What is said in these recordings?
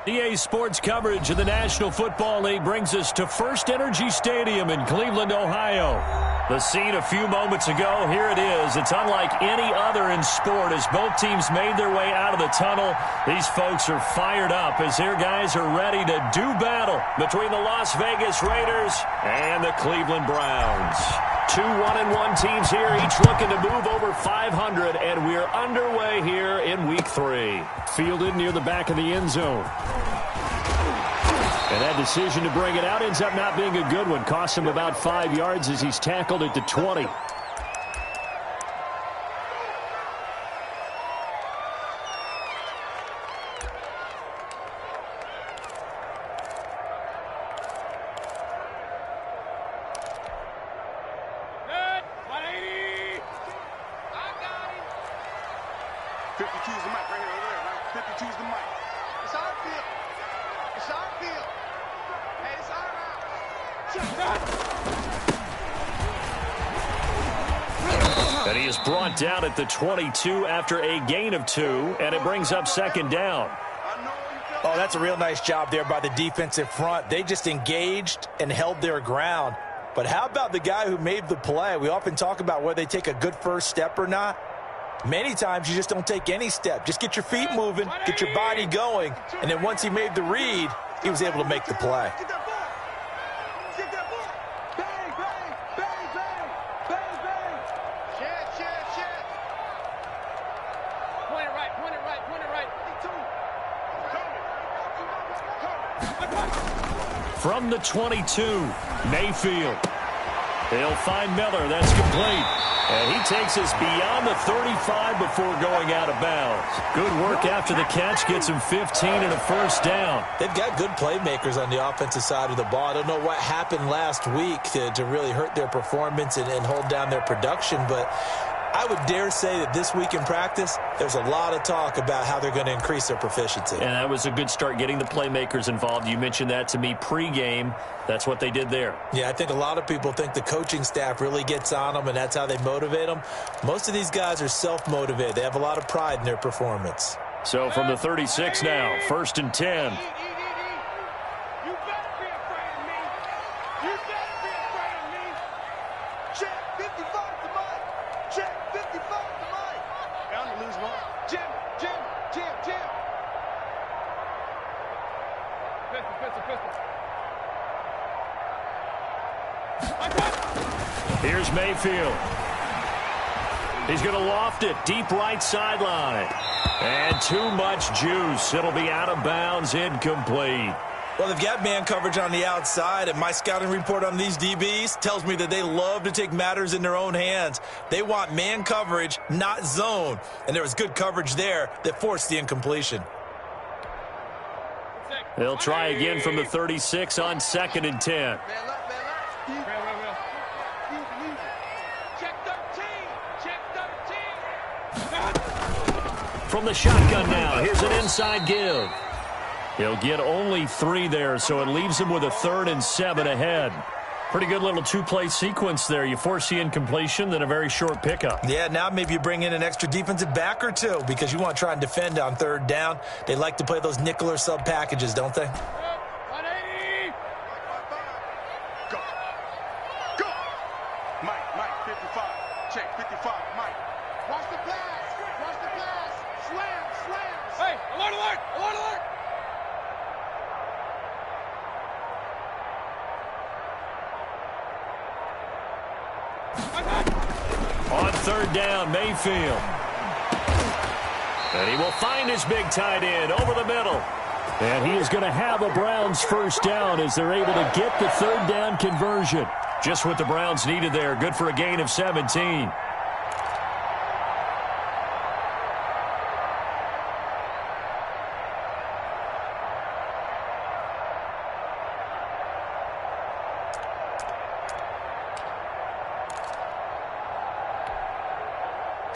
EA Sports coverage of the National Football League brings us to First Energy Stadium in Cleveland, Ohio. The scene a few moments ago, here it is. It's unlike any other in sport as both teams made their way out of the tunnel. These folks are fired up as their guys are ready to do battle between the Las Vegas Raiders and the Cleveland Browns. Two 1-1 teams here, each looking to move over 500, and we're underway here in Week 3. Fielded near the back of the end zone. And that decision to bring it out ends up not being a good one. Costs him about 5 yards as he's tackled at the 20. And he is brought down at the 22 after a gain of 2, and it brings up second down. Oh, that's a real nice job there by the defensive front. They just engaged and held their ground. But how about the guy who made the play? We often talk about whether they take a good first step or not. Many times you just don't take any step. Just get your feet moving, get your body going, and then once he made the read, he was able to make the play. From the 22, Mayfield. He'll find Miller. That's complete. And he takes us beyond the 35 before going out of bounds. Good work after the catch. Gets him 15 and a first down. They've got good playmakers on the offensive side of the ball. I don't know what happened last week to really hurt their performance and hold down their production, but I would dare say that this week in practice, there's a lot of talk about how they're going to increase their proficiency. And that was a good start, getting the playmakers involved. You mentioned that to me pregame. That's what they did there. Yeah, I think a lot of people think the coaching staff really gets on them, and that's how they motivate them. Most of these guys are self-motivated. They have a lot of pride in their performance. So from the 36 now, 1st and 10. Here's Mayfield. He's going to loft it deep right sideline. And too much juice. It'll be out of bounds, incomplete. Well, they've got man coverage on the outside, and my scouting report on these DBs tells me that they love to take matters in their own hands. They want man coverage, not zone. And there was good coverage there that forced the incompletion. They'll try again from the 36 on 2nd and 10. From the shotgun now, here's an inside give. He'll get only 3 there, so it leaves him with a 3rd and 7 ahead. Pretty good little two-play sequence there. You force the incompletion, then a very short pickup. Yeah, now maybe you bring in an extra defensive back or two because you want to try and defend on 3rd down. They like to play those nickel or sub packages, don't they? On 3rd down, Mayfield. And he will find his big tight end over the middle. And he is going to have a Browns first down as they're able to get the 3rd down conversion. Just what the Browns needed there. Good for a gain of 17.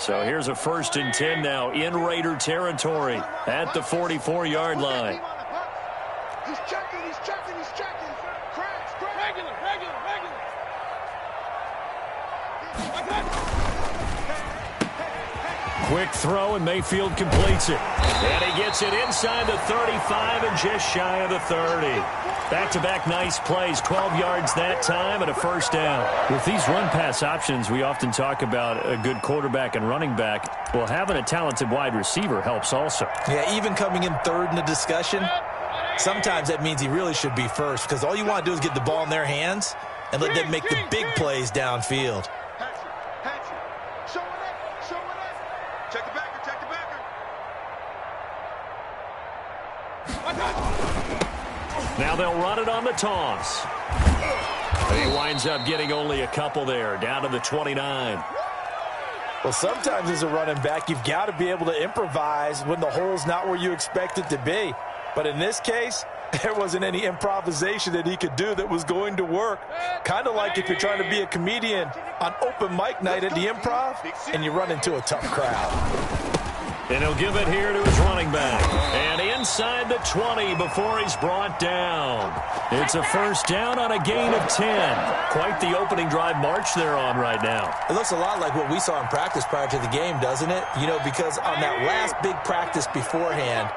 So here's a 1st and 10 now in Raider territory at the 44-yard line. He's checking. Cracks. Regular. Quick throw, and Mayfield completes it. And he gets it inside the 35 and just shy of the 30. Back-to-back nice plays, 12 yards that time and a first down. With these run-pass options, we often talk about a good quarterback and running back. Well, having a talented wide receiver helps also. Yeah, even coming in third in the discussion, sometimes that means he really should be first because all you want to do is get the ball in their hands and let them make the big plays downfield. Check the backer, check the backer. Now they'll run it on the toss. And he winds up getting only a couple there, down to the 29. Well, sometimes as a running back, you've got to be able to improvise when the hole's not where you expect it to be. But in this case, there wasn't any improvisation that he could do that was going to work. Kind of like if you're trying to be a comedian on open mic night at the Improv and you run into a tough crowd. And he'll give it here to his running back. And inside the 20 before he's brought down. It's a first down on a gain of 10. Quite the opening drive march they're on right now. It looks a lot like what we saw in practice prior to the game, doesn't it? You know, because on that last big practice beforehand,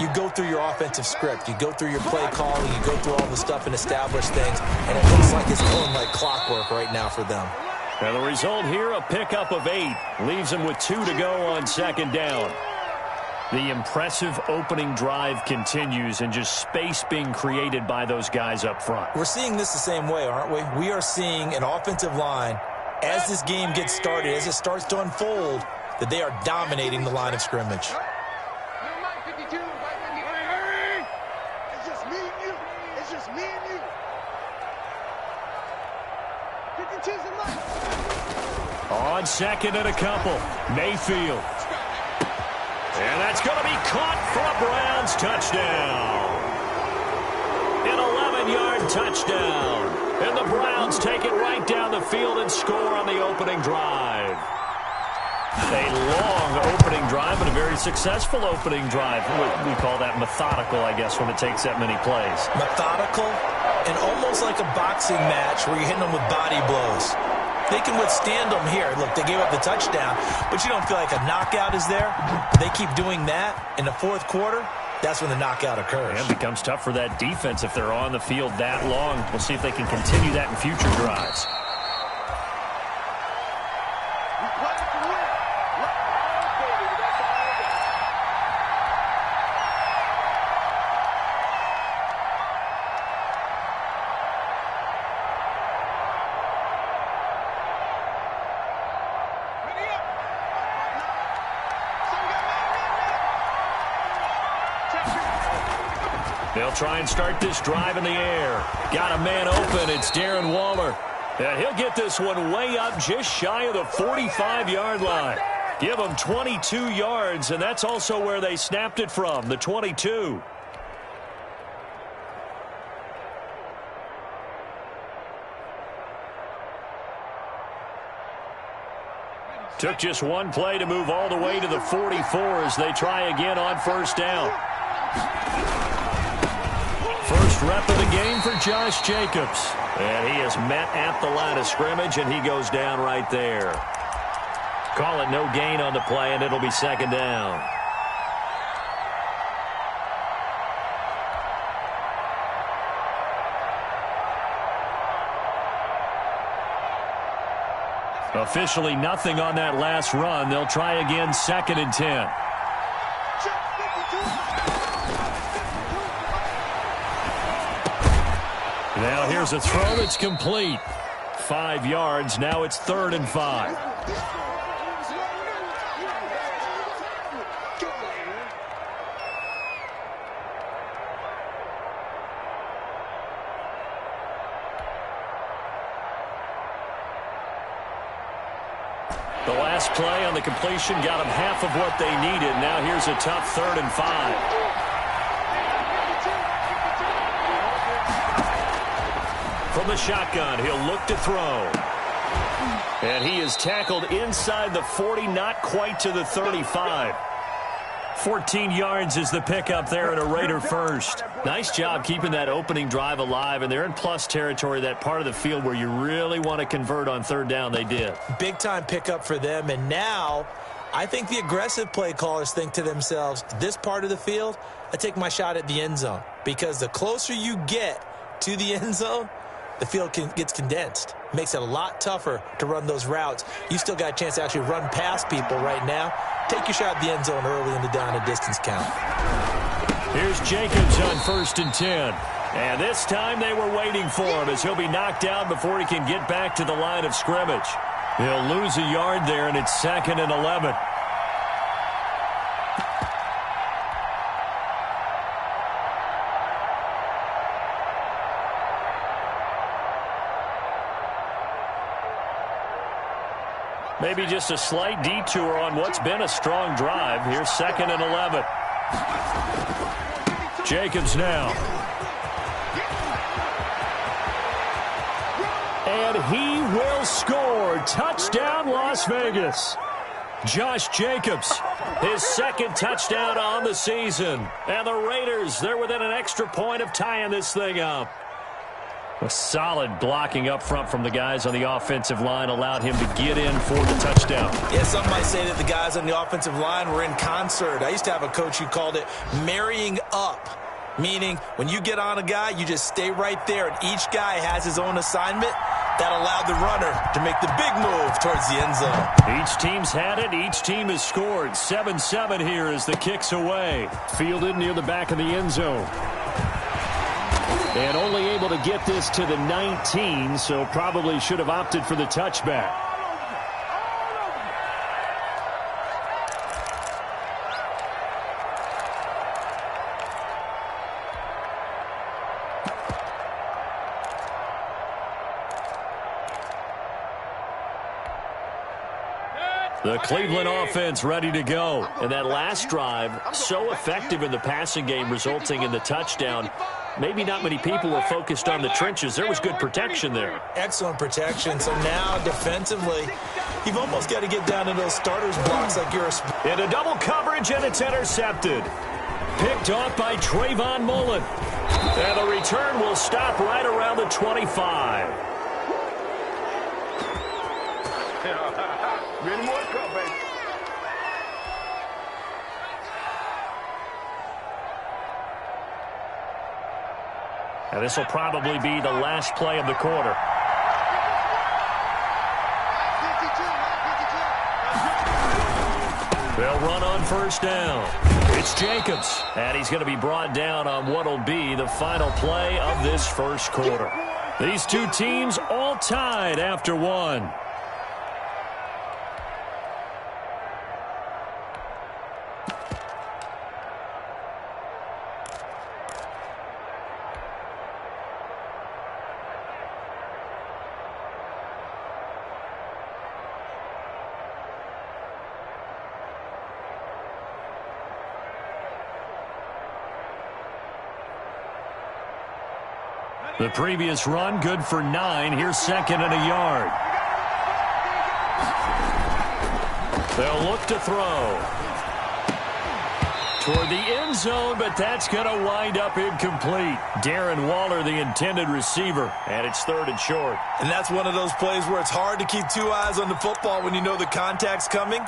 you go through your offensive script. You go through your play calling. You go through all the stuff and establish things. And it looks like it's going like clockwork right now for them. And the result here, a pickup of 8. Leaves them with 2 to go on second down. The impressive opening drive continues and just space being created by those guys up front. We're seeing this the same way, aren't we? We are seeing an offensive line, as this game gets started, as it starts to unfold, that they are dominating the line of scrimmage. It's just me and you. It's just me and you. 52's a night. On second and a couple, Mayfield. And that's going to be caught for a Browns touchdown. An 11-yard touchdown. And the Browns take it right down the field and score on the opening drive. A long opening drive and a very successful opening drive. We call that methodical, I guess, when it takes that many plays. Methodical and almost like a boxing match where you're hitting them with body blows. They can withstand them here. Look, they gave up the touchdown, but you don't feel like a knockout is there. They keep doing that in the fourth quarter. That's when the knockout occurs. And it becomes tough for that defense if they're on the field that long. We'll see if they can continue that in future drives. They'll try and start this drive in the air. Got a man open. It's Darren Waller. And he'll get this one way up just shy of the 45-yard line. Give them 22 yards, and that's also where they snapped it from, the 22. Took just one play to move all the way to the 44 as they try again on first down. First rep of the game for Josh Jacobs. And he is met at the line of scrimmage, and he goes down right there. Call it no gain on the play, and it'll be second down. Officially nothing on that last run. They'll try again, second and 10. Now here's a throw that's complete. 5 yards. Now it's 3rd and 5. The last play on the completion got them half of what they needed. Now here's a tough 3rd and 5. From the shotgun, he'll look to throw. And he is tackled inside the 40, not quite to the 35. 14 yards is the pickup there, and a Raider first. Nice job keeping that opening drive alive, and they're in plus territory, that part of the field where you really want to convert on 3rd down. They did. Big-time pickup for them, and now I think the aggressive play callers think to themselves, this part of the field, I take my shot at the end zone. Because the closer you get to the end zone, the field gets condensed. Makes it a lot tougher to run those routes. You still got a chance to actually run past people right now. Take your shot at the end zone early in the down and distance count. Here's Jacobs on 1st and 10. And this time they were waiting for him as he'll be knocked down before he can get back to the line of scrimmage. He'll lose a yard there, and it's 2nd and 11. Maybe just a slight detour on what's been a strong drive. Here's 2nd and 11. Jacobs now. And he will score. Touchdown, Las Vegas. Josh Jacobs, his 2nd touchdown on the season. And the Raiders, they're within an extra point of tying this thing up. A solid blocking up front from the guys on the offensive line allowed him to get in for the touchdown. Yeah, some might say that the guys on the offensive line were in concert. I used to have a coach who called it marrying up, meaning when you get on a guy, you just stay right there, and each guy has his own assignment. That allowed the runner to make the big move towards the end zone. Each team's had it. Each team has scored. 7-7 here as the kick's away. Fielded near the back of the end zone. And only able to get this to the 19, so probably should have opted for the touchback. The Cleveland offense ready to go. And that last drive, so effective in the passing game, resulting in the touchdown. Maybe not many people were focused on the trenches. There was good protection there. Excellent protection. So now, defensively, you've almost got to get down to those starters blocks like you're a... Into double coverage, and it's intercepted. Picked off by Trayvon Mullen. And the return will stop right around the 25. Many more to come, baby. And this will probably be the last play of the quarter. They'll run on 1st down. It's Jacobs, and he's going to be brought down on what will be the final play of this 1st quarter. These two teams all tied after one. The previous run, good for 9. Here's 2nd and a yard. They'll look to throw. Toward the end zone, but that's going to wind up incomplete. Darren Waller, the intended receiver, and it's 3rd and short. And that's one of those plays where it's hard to keep two eyes on the football when you know the contact's coming,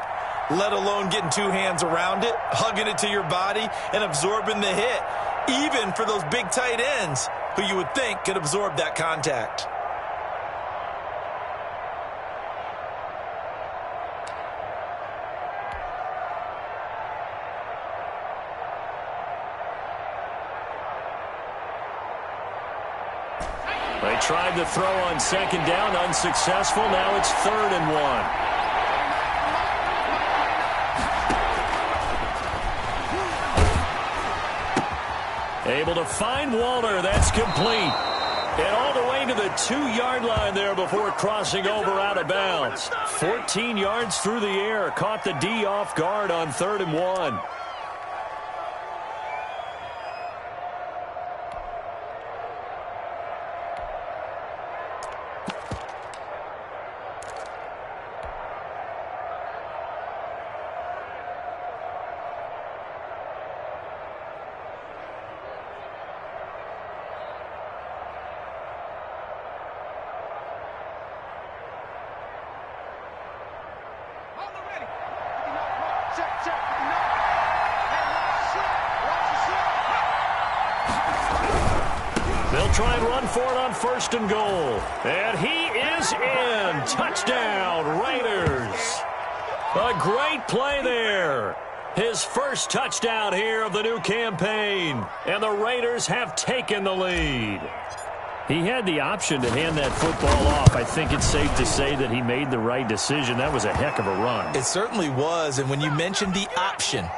let alone getting two hands around it, hugging it to your body, and absorbing the hit, even for those big tight ends who you would think could absorb that contact. They tried to throw on 2nd down, unsuccessful. Now it's 3rd and 1. Able to find Waller. That's complete. And all the way to the 2-yard line there before crossing over out of bounds. 14 yards through the air. Caught the D off guard on 3rd and 1. check. No. Hey, watch the slip. They'll try and run for it on 1st and goal. And he is in. Touchdown, Raiders. A great play there. His first touchdown here of the new campaign. And the Raiders have taken the lead. He had the option to hand that football off. I think it's safe to say that he made the right decision. That was a heck of a run. It certainly was. And when you mentioned the option,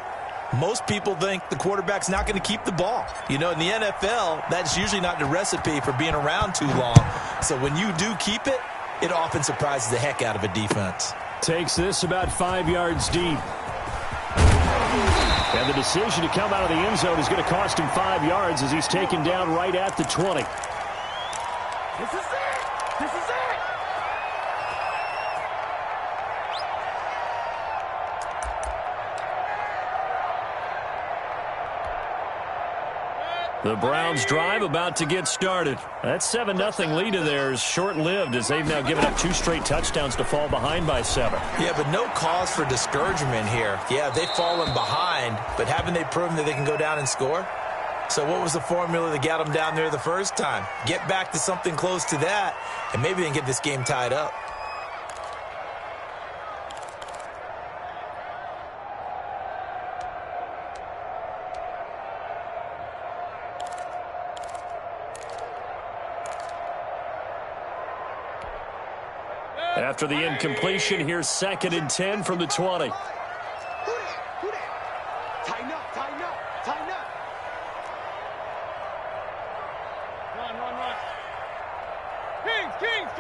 most people think the quarterback's not going to keep the ball. You know, in the NFL, that's usually not the recipe for being around too long. So when you do keep it, it often surprises the heck out of a defense. Takes this about 5 yards deep. And the decision to come out of the end zone is going to cost him 5 yards as he's taken down right at the 20. This is it. This is it. The Browns' drive about to get started. That 7-0 lead of theirs short-lived as they've now given up 2 straight touchdowns to fall behind by 7. Yeah, but no cause for discouragement here. Yeah, they've fallen behind, but haven't they proven that they can go down and score? So what was the formula that got them down there the first time? Get back to something close to that, and maybe they can get this game tied up. After the incompletion, here's 2nd and 10 from the 20. Who that? Tighten up. Run. Kings.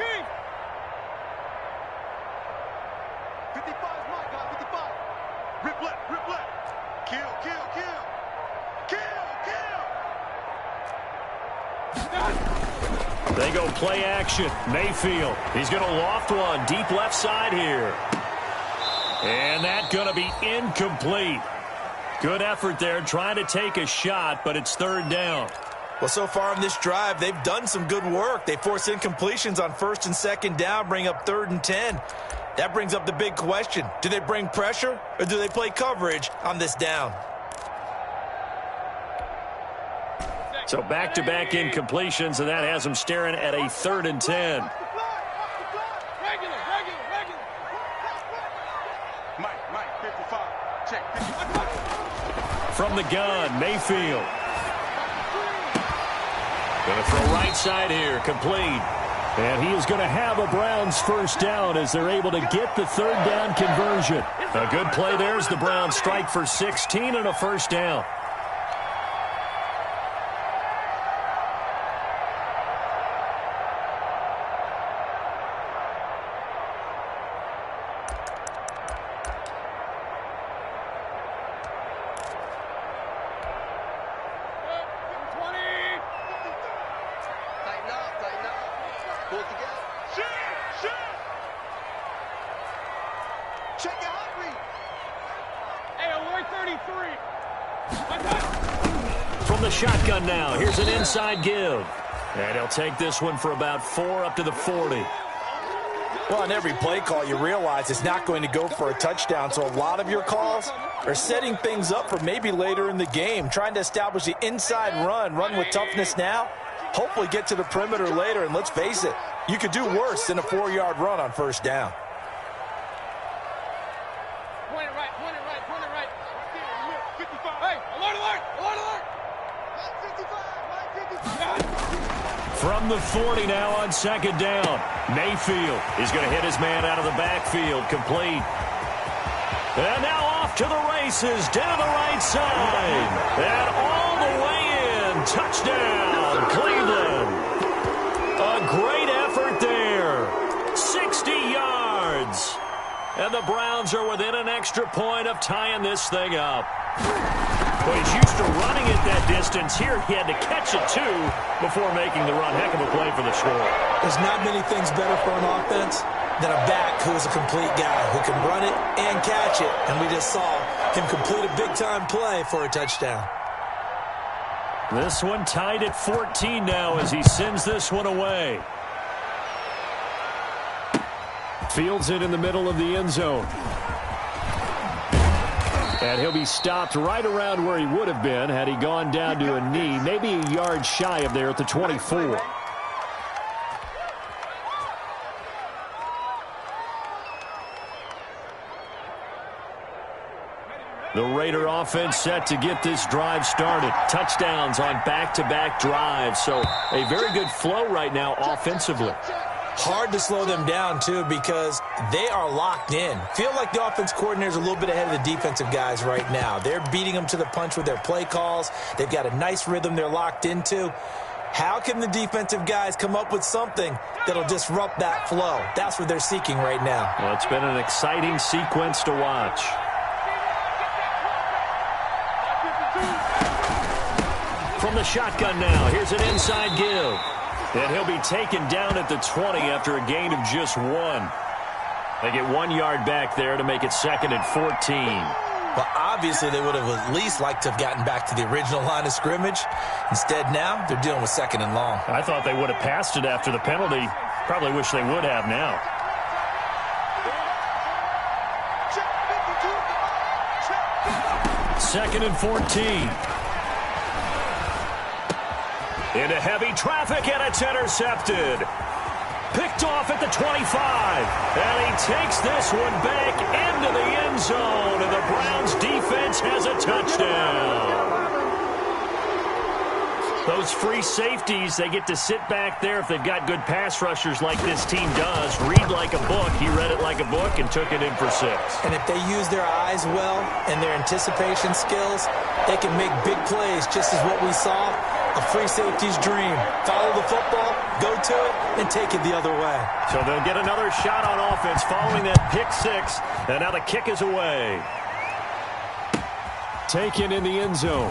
55's my guy, 55. Rip left. Kill. They go play action. Mayfield. He's going to loft one. Deep left side here. And that's going to be incomplete. Good effort there trying to take a shot, but it's 3rd down. Well, so far in this drive, they've done some good work. They force incompletions on 1st and 2nd down, bring up 3rd and 10. That brings up the big question. Do they bring pressure or do they play coverage on this down? So back-to-back incompletions, and that has them staring at a 3rd and 10. Regular. Mike, 55. Check. 55. From the gun, Mayfield. Going to throw right side here, complete. And he is going to have a Browns first down as they're able to get the 3rd down conversion. A good play there as the Browns strike for 16 and a first down. Check your hot read. Hey, alert 33. From the shotgun now, here's an inside give. And he'll take this one for about 4 up to the 40. Well, on every play call, you realize it's not going to go for a touchdown, so a lot of your calls are setting things up for maybe later in the game, trying to establish the inside run with toughness now, hopefully get to the perimeter later, and let's face it, you could do worse than a 4-yard run on first down. Point it right. 55. Hey, alert. From the 40 now on 2nd down. Mayfield is going to hit his man out of the backfield, complete. And now off to the races, down the right side. And all the way in. Touchdown, Cleveland. A great effort there. 60 yards. And the Browns are within an extra point of tying this thing up. But he's used to running it that distance. Here he had to catch it, too, before making the run. Heck of a play for the score. There's not many things better for an offense than a back who is a complete guy who can run it and catch it. And we just saw him complete a big-time play for a touchdown. This one tied at 14 now as he sends this one away. Fields it in the middle of the end zone. And he'll be stopped right around where he would have been had he gone down to a knee, maybe a yard shy of there at the 24. The Raider offense set to get this drive started. Touchdowns on back-to-back drives, so a very good flow right now offensively. Hard to slow them down, too, because they are locked in. Feel like the offense coordinator is a little bit ahead of the defensive guys right now. They're beating them to the punch with their play calls. They've got a nice rhythm they're locked into. How can the defensive guys come up with something that'll disrupt that flow? That's what they're seeking right now. Well, it's been an exciting sequence to watch. From the shotgun now, here's an inside give. And he'll be taken down at the 20 after a gain of just 1. They get 1 yard back there to make it 2nd and 14. Well, obviously they would have at least liked to have gotten back to the original line of scrimmage. Instead, now they're dealing with 2nd and long. I thought they would have passed it after the penalty. Probably wish they would have now. Second and 14. Into heavy traffic, and it's intercepted. Picked off at the 25. And he takes this one back into the end zone, and the Browns defense has a touchdown. Those free safeties, they get to sit back there if they've got good pass rushers like this team does. Read like a book. He read it like a book and took it in for 6. And if they use their eyes well and their anticipation skills, they can make big plays, just as what we saw. A free safety's dream. Follow the football, go to it, and take it the other way. So they'll get another shot on offense following that pick 6. And now the kick is away. Taken in the end zone.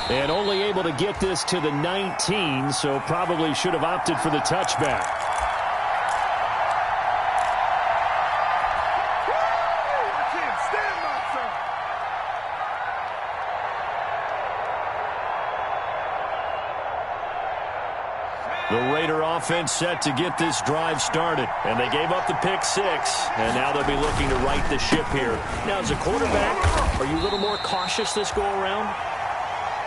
And only able to get this to the 19, so probably should have opted for the touchback. I can't stand myself. The Raider offense set to get this drive started. And they gave up the pick 6. And now they'll be looking to right the ship here. Now, as a quarterback, are you a little more cautious this go-around?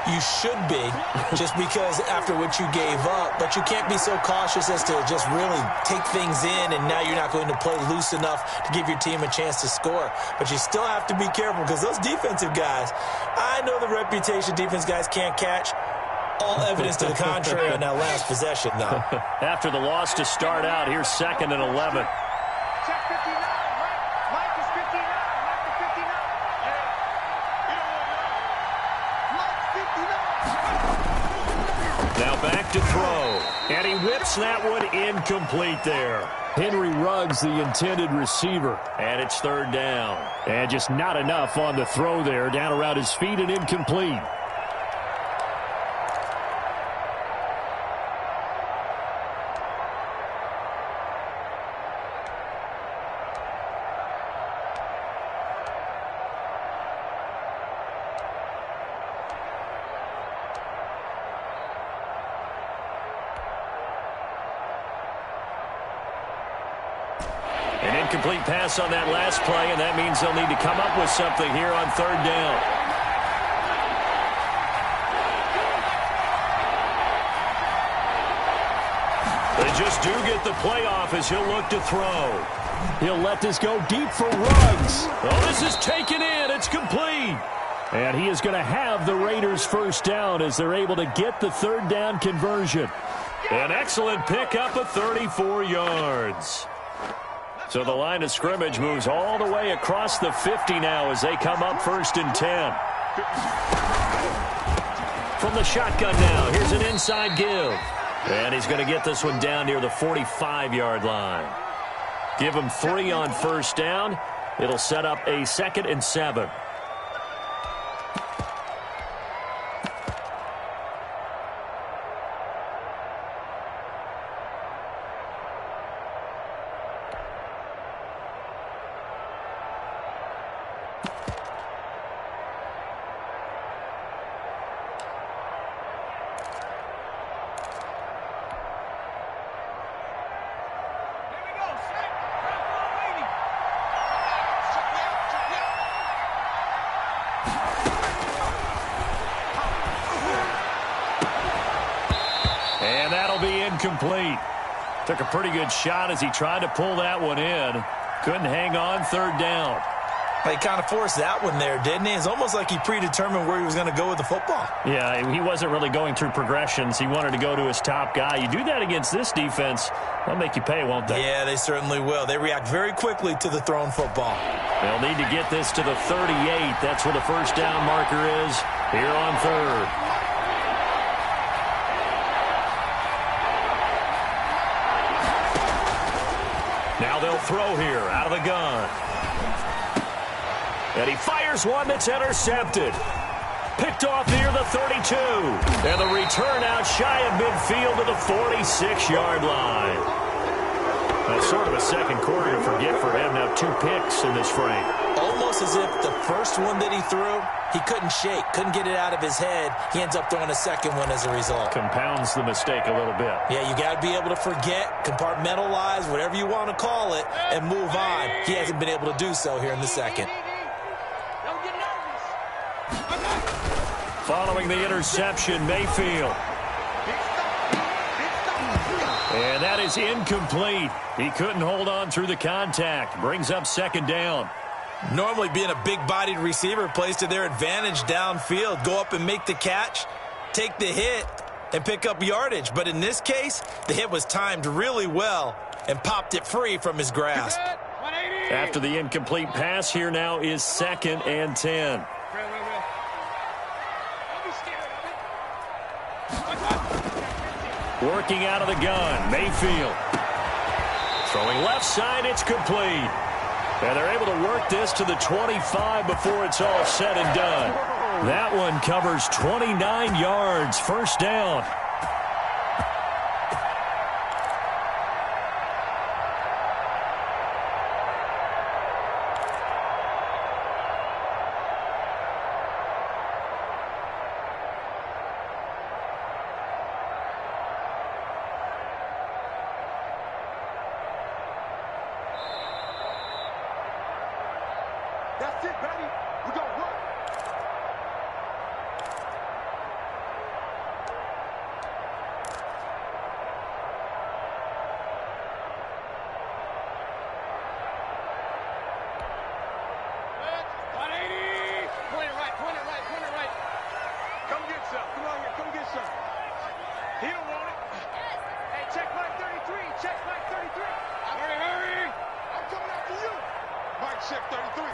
You should be, just because after what you gave up. But you can't be so cautious as to just really take things in, and now you're not going to play loose enough to give your team a chance to score. But you still have to be careful, because those defensive guys, I know the reputation defense guys can't catch. All evidence to the contrary on that last possession, though. After the loss to start out, here's 2nd and 11. Check 59, right? Mike is 59. Mike is 59. Mike 59. Now back to throw. And he whips that one incomplete there. Henry Ruggs, the intended receiver. And it's 3rd down. And just not enough on the throw there. Down around his feet and incomplete. Incomplete pass on that last play, and that means they'll need to come up with something here on 3rd down. They just do get the playoff as he'll look to throw. He'll let this go deep for Ruggs. Oh, this is taken in. It's complete. And he is going to have the Raiders' first down as they're able to get the 3rd down conversion. An excellent pickup of 34 yards. So the line of scrimmage moves all the way across the 50 now as they come up 1st and 10. From the shotgun now, here's an inside give. And he's going to get this one down near the 45-yard line. Give him 3 on 1st down. It'll set up a 2nd and 7. incomplete. Took a pretty good shot as he tried to pull that one in. Couldn't hang on, third down. He kind of forced that one there, didn't he? It's almost like he predetermined where he was going to go with the football. Yeah, he wasn't really going through progressions. He wanted to go to his top guy. You do that against this defense, they'll make you pay, won't they? Yeah, they certainly will. They react very quickly to the thrown football. They'll need to get this to the 38. That's where the first down marker is here on third. Now they'll throw here out of the gun. And he fires one that's intercepted. Picked off near the 32. And the return out shy of midfield to the 46-yard line. That's sort of a second quarter to forget for him. Now 2 picks in this frame. Almost as if the first one that he threw, he couldn't shake, couldn't get it out of his head. He ends up throwing a second one as a result. Compounds the mistake a little bit. Yeah, you got to be able to forget, compartmentalize, whatever you want to call it, and move on. He hasn't been able to do so here in the second. Following the interception, Mayfield. And that is incomplete. He couldn't hold on through the contact. Brings up second down. Normally being a big-bodied receiver plays to their advantage downfield. Go up and make the catch, take the hit, and pick up yardage. But in this case, the hit was timed really well and popped it free from his grasp. After the incomplete pass, here now is 2nd and 10. Working out of the gun, Mayfield. Throwing left side, it's complete. And they're able to work this to the 25 before it's all said and done. That one covers 29 yards, first down. That's it, baby. We gonna work. Come get some. Come on here. Come get some. He don't want it. Hey, check Mike 33. Check Mike 33. Hurry. I'm coming after you. Mike, check 33.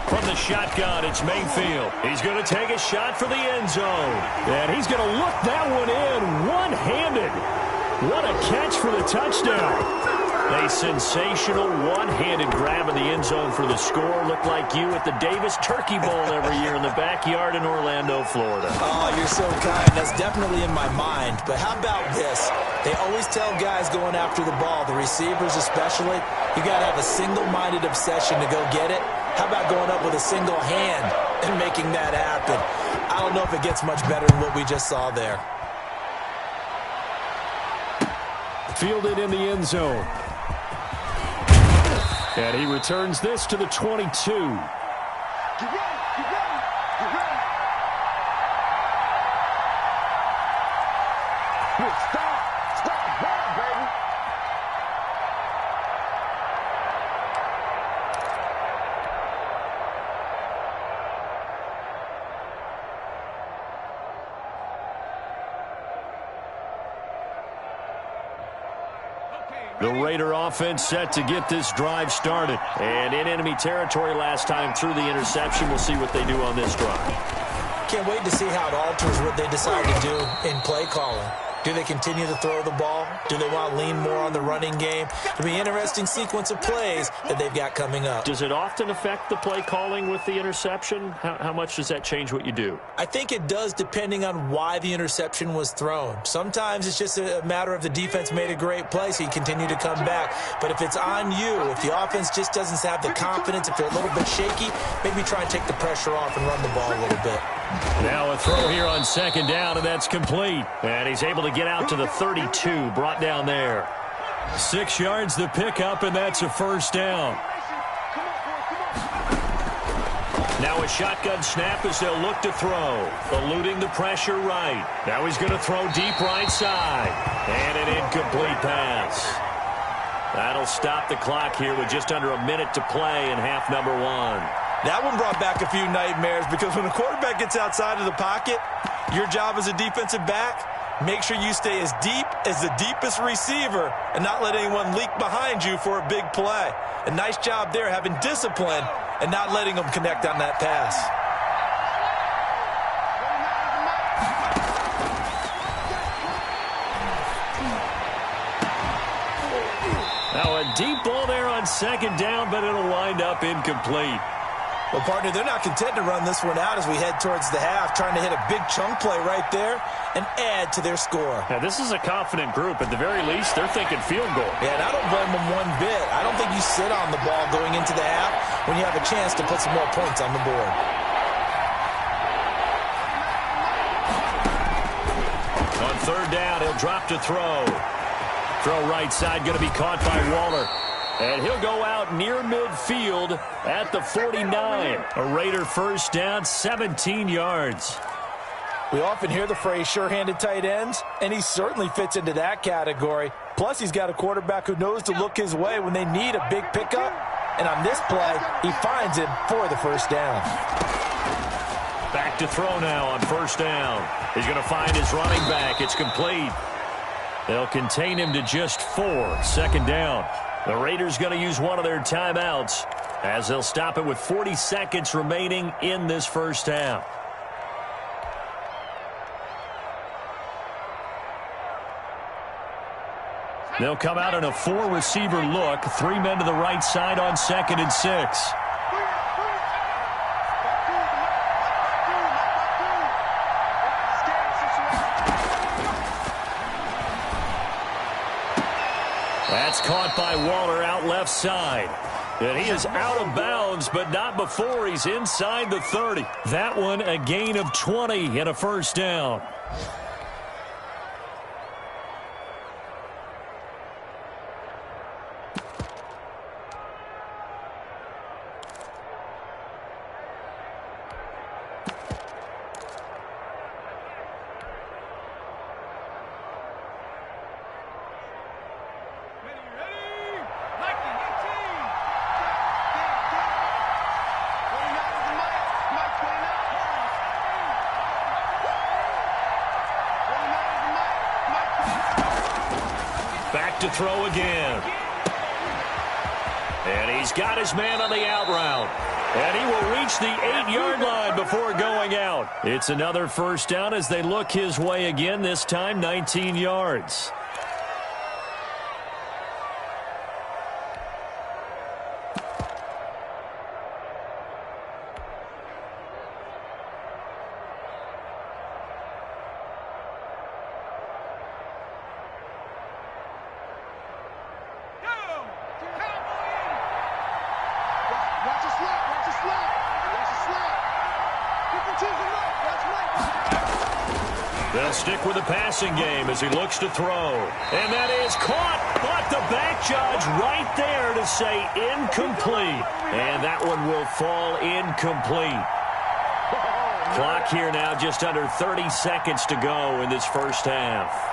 From the shotgun, it's Mayfield. He's going to take a shot for the end zone. And he's going to look that one in one-handed. What a catch for the touchdown. A sensational one-handed grab in the end zone for the score. Looked like you at the Davis Turkey Bowl every year in the backyard in Orlando, Florida. Oh, you're so kind. That's definitely in my mind. But how about this? They always tell guys going after the ball, the receivers especially, you got to have a single-minded obsession to go get it. How about going up with a single hand and making that happen? I don't know if it gets much better than what we just saw there. Fielded in the end zone. And he returns this to the 22. Get ready. Get ready. Get ready. Good stop. Stop the ball, baby. The Raider offense set to get this drive started. And in enemy territory last time through the interception. We'll see what they do on this drive. Can't wait to see how it alters what they decide to do in play calling. Do they continue to throw the ball? Do they want to lean more on the running game? It'll be an interesting sequence of plays that they've got coming up. Does it often affect the play calling with the interception? How much does that change what you do? I think it does depending on why the interception was thrown. Sometimes it's just a matter of the defense made a great play, so you continue to come back. But if it's on you, if the offense just doesn't have the confidence, if they're a little bit shaky, maybe try and take the pressure off and run the ball a little bit. Now a throw here on second down, and that's complete. And he's able to get out to the 32, brought down there. 6 yards the pickup, and that's a first down. Now a shotgun snap as they'll look to throw. Eluding the pressure right. Now he's going to throw deep right side. And an incomplete pass. That'll stop the clock here with just under a minute to play in half number 1. That one brought back a few nightmares because when a quarterback gets outside of the pocket, your job as a defensive back, make sure you stay as deep as the deepest receiver and not let anyone leak behind you for a big play. A nice job there having discipline and not letting them connect on that pass. Now a deep ball there on second down, but it'll wind up incomplete. Well, partner, they're not content to run this one out as we head towards the half, trying to hit a big chunk play right there and add to their score. Now, this is a confident group. At the very least, they're thinking field goal. Yeah, and I don't blame them one bit. I don't think you sit on the ball going into the half when you have a chance to put some more points on the board. On third down, he'll drop to throw. Throw right side, going to be caught by Waller. And he'll go out near midfield at the 49. A Raider first down, 17 yards. We often hear the phrase sure-handed tight ends, and he certainly fits into that category. Plus, he's got a quarterback who knows to look his way when they need a big pickup. And on this play, he finds him for the first down. Back to throw now on first down. He's going to find his running back. It's complete. They'll contain him to just 4. Second down. The Raiders going to use one of their timeouts as they'll stop it with 40 seconds remaining in this first half. They'll come out in a 4-receiver look. 3 men to the right side on 2nd and 6. That's caught by Waller out left side. And he is out of bounds, but not before he's inside the 30. That one a gain of 20 and a first down. Back to throw again. And he's got his man on the out route. And he will reach the 8-yard line before going out. It's another first down as they look his way again, this time 19 yards. They'll stick with the passing game as he looks to throw. And that is caught, but the back judge right there to say incomplete. And that one will fall incomplete. Clock here now just under 30 seconds to go in this first half.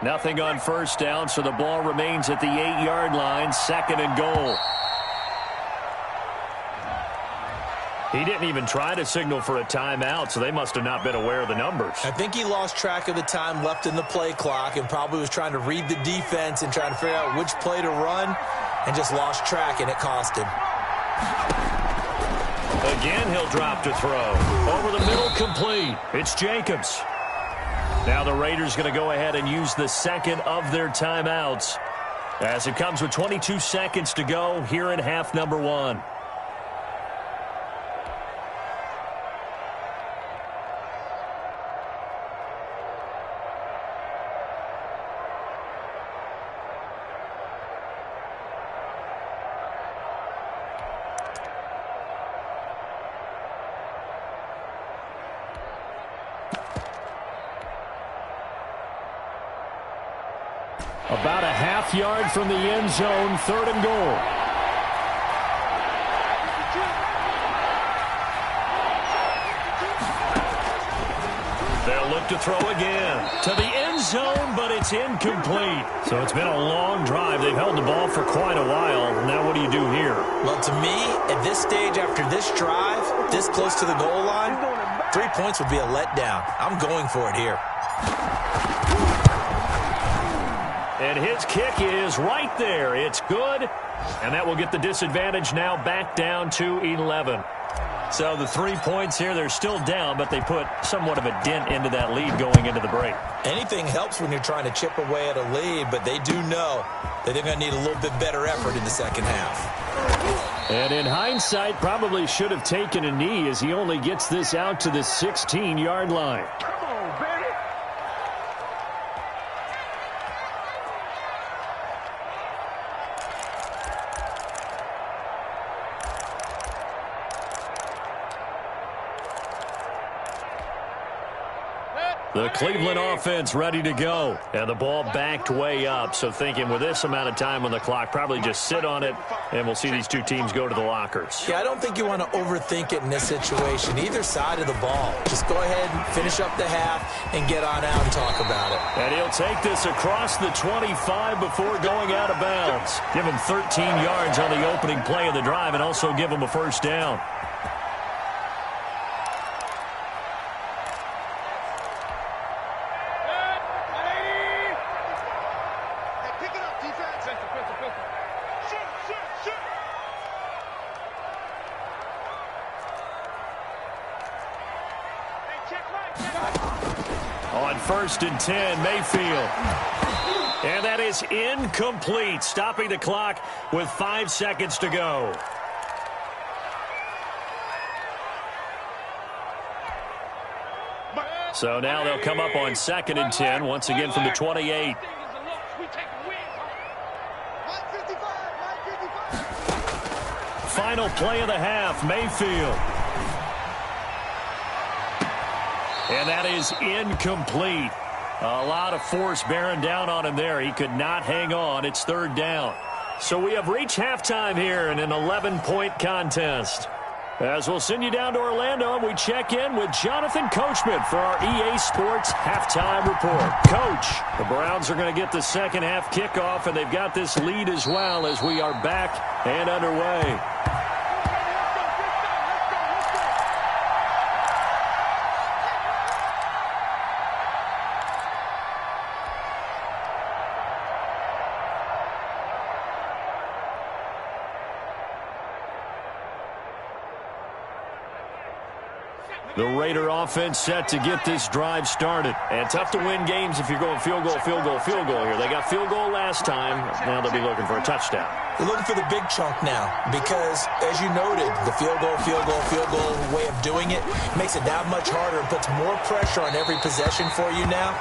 Nothing on first down, so the ball remains at the 8-yard line, 2nd and goal. He didn't even try to signal for a timeout, so they must have not been aware of the numbers. I think he lost track of the time left in the play clock and probably was trying to read the defense and trying to figure out which play to run and just lost track, and it cost him. Again, he'll drop to throw. Over the middle, complete. It's Jacobs. Now the Raiders going to go ahead and use the second of their timeouts as it comes with 22 seconds to go here in half number 1. About a half yard from the end zone, 3rd and goal. They'll look to throw again to the end zone, but it's incomplete. So it's been a long drive. They've held the ball for quite a while. Now what do you do here? Well, to me, at this stage after this drive, this close to the goal line, 3 points would be a letdown. I'm going for it here. And his kick is right there. It's good. And that will get the disadvantage now back down to 11. So the 3 points here, they're still down, but they put somewhat of a dent into that lead going into the break. Anything helps when you're trying to chip away at a lead, but they do know that they're going to need a little bit better effort in the second half. And in hindsight, probably should have taken a knee as he only gets this out to the 16-yard line. Come on, baby. The Cleveland offense ready to go. And the ball backed way up. So thinking with this amount of time on the clock, probably just sit on it, and we'll see these two teams go to the lockers. Yeah, I don't think you want to overthink it in this situation. Either side of the ball. Just go ahead and finish up the half and get on out and talk about it. And he'll take this across the 25 before going out of bounds. Give him 13 yards on the opening play of the drive and also give him a first down. On 1st and 10, Mayfield. And that is incomplete, stopping the clock with 5 seconds to go. So now they'll come up on 2nd and 10, once again from the 28. Final play of the half, Mayfield. And that is incomplete. A lot of force bearing down on him there. He could not hang on. It's 3rd down. So we have reached halftime here in an 11-point contest. As we'll send you down to Orlando, we check in with Jonathan Coachman for our EA Sports Halftime Report. Coach, the Browns are going to get the second half kickoff, and they've got this lead as well as we are back and underway. The Raider offense set to get this drive started. And tough to win games if you're going field goal, field goal, field goal here. They got field goal last time. Now they'll be looking for a touchdown. They're looking for the big chunk now because, as you noted, the field goal way of doing it makes it that much harder and puts more pressure on every possession for you now.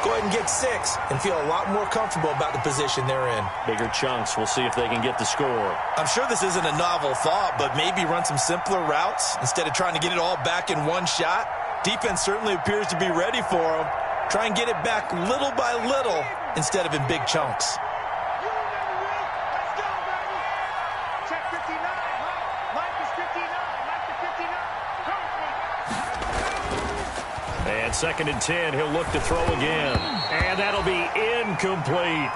Go ahead and get 6 and feel a lot more comfortable about the position they're in. Bigger chunks. We'll see if they can get the score. I'm sure this isn't a novel thought, but maybe run some simpler routes instead of trying to get it all back in one shot. Defense certainly appears to be ready for them. Try and get it back little by little instead of in big chunks. Check 59. Mike is 59. Mike is 59. And 2nd and 10, he'll look to throw again. And that'll be incomplete.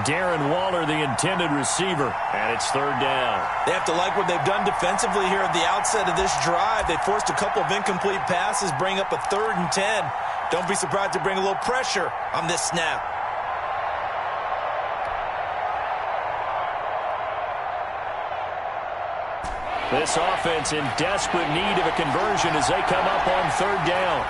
Darren Waller, the intended receiver, and it's 3rd down. They have to like what they've done defensively here at the outset of this drive. They forced a couple of incomplete passes, bring up a 3rd and 10. Don't be surprised to bring a little pressure on this snap. This offense in desperate need of a conversion as they come up on 3rd down.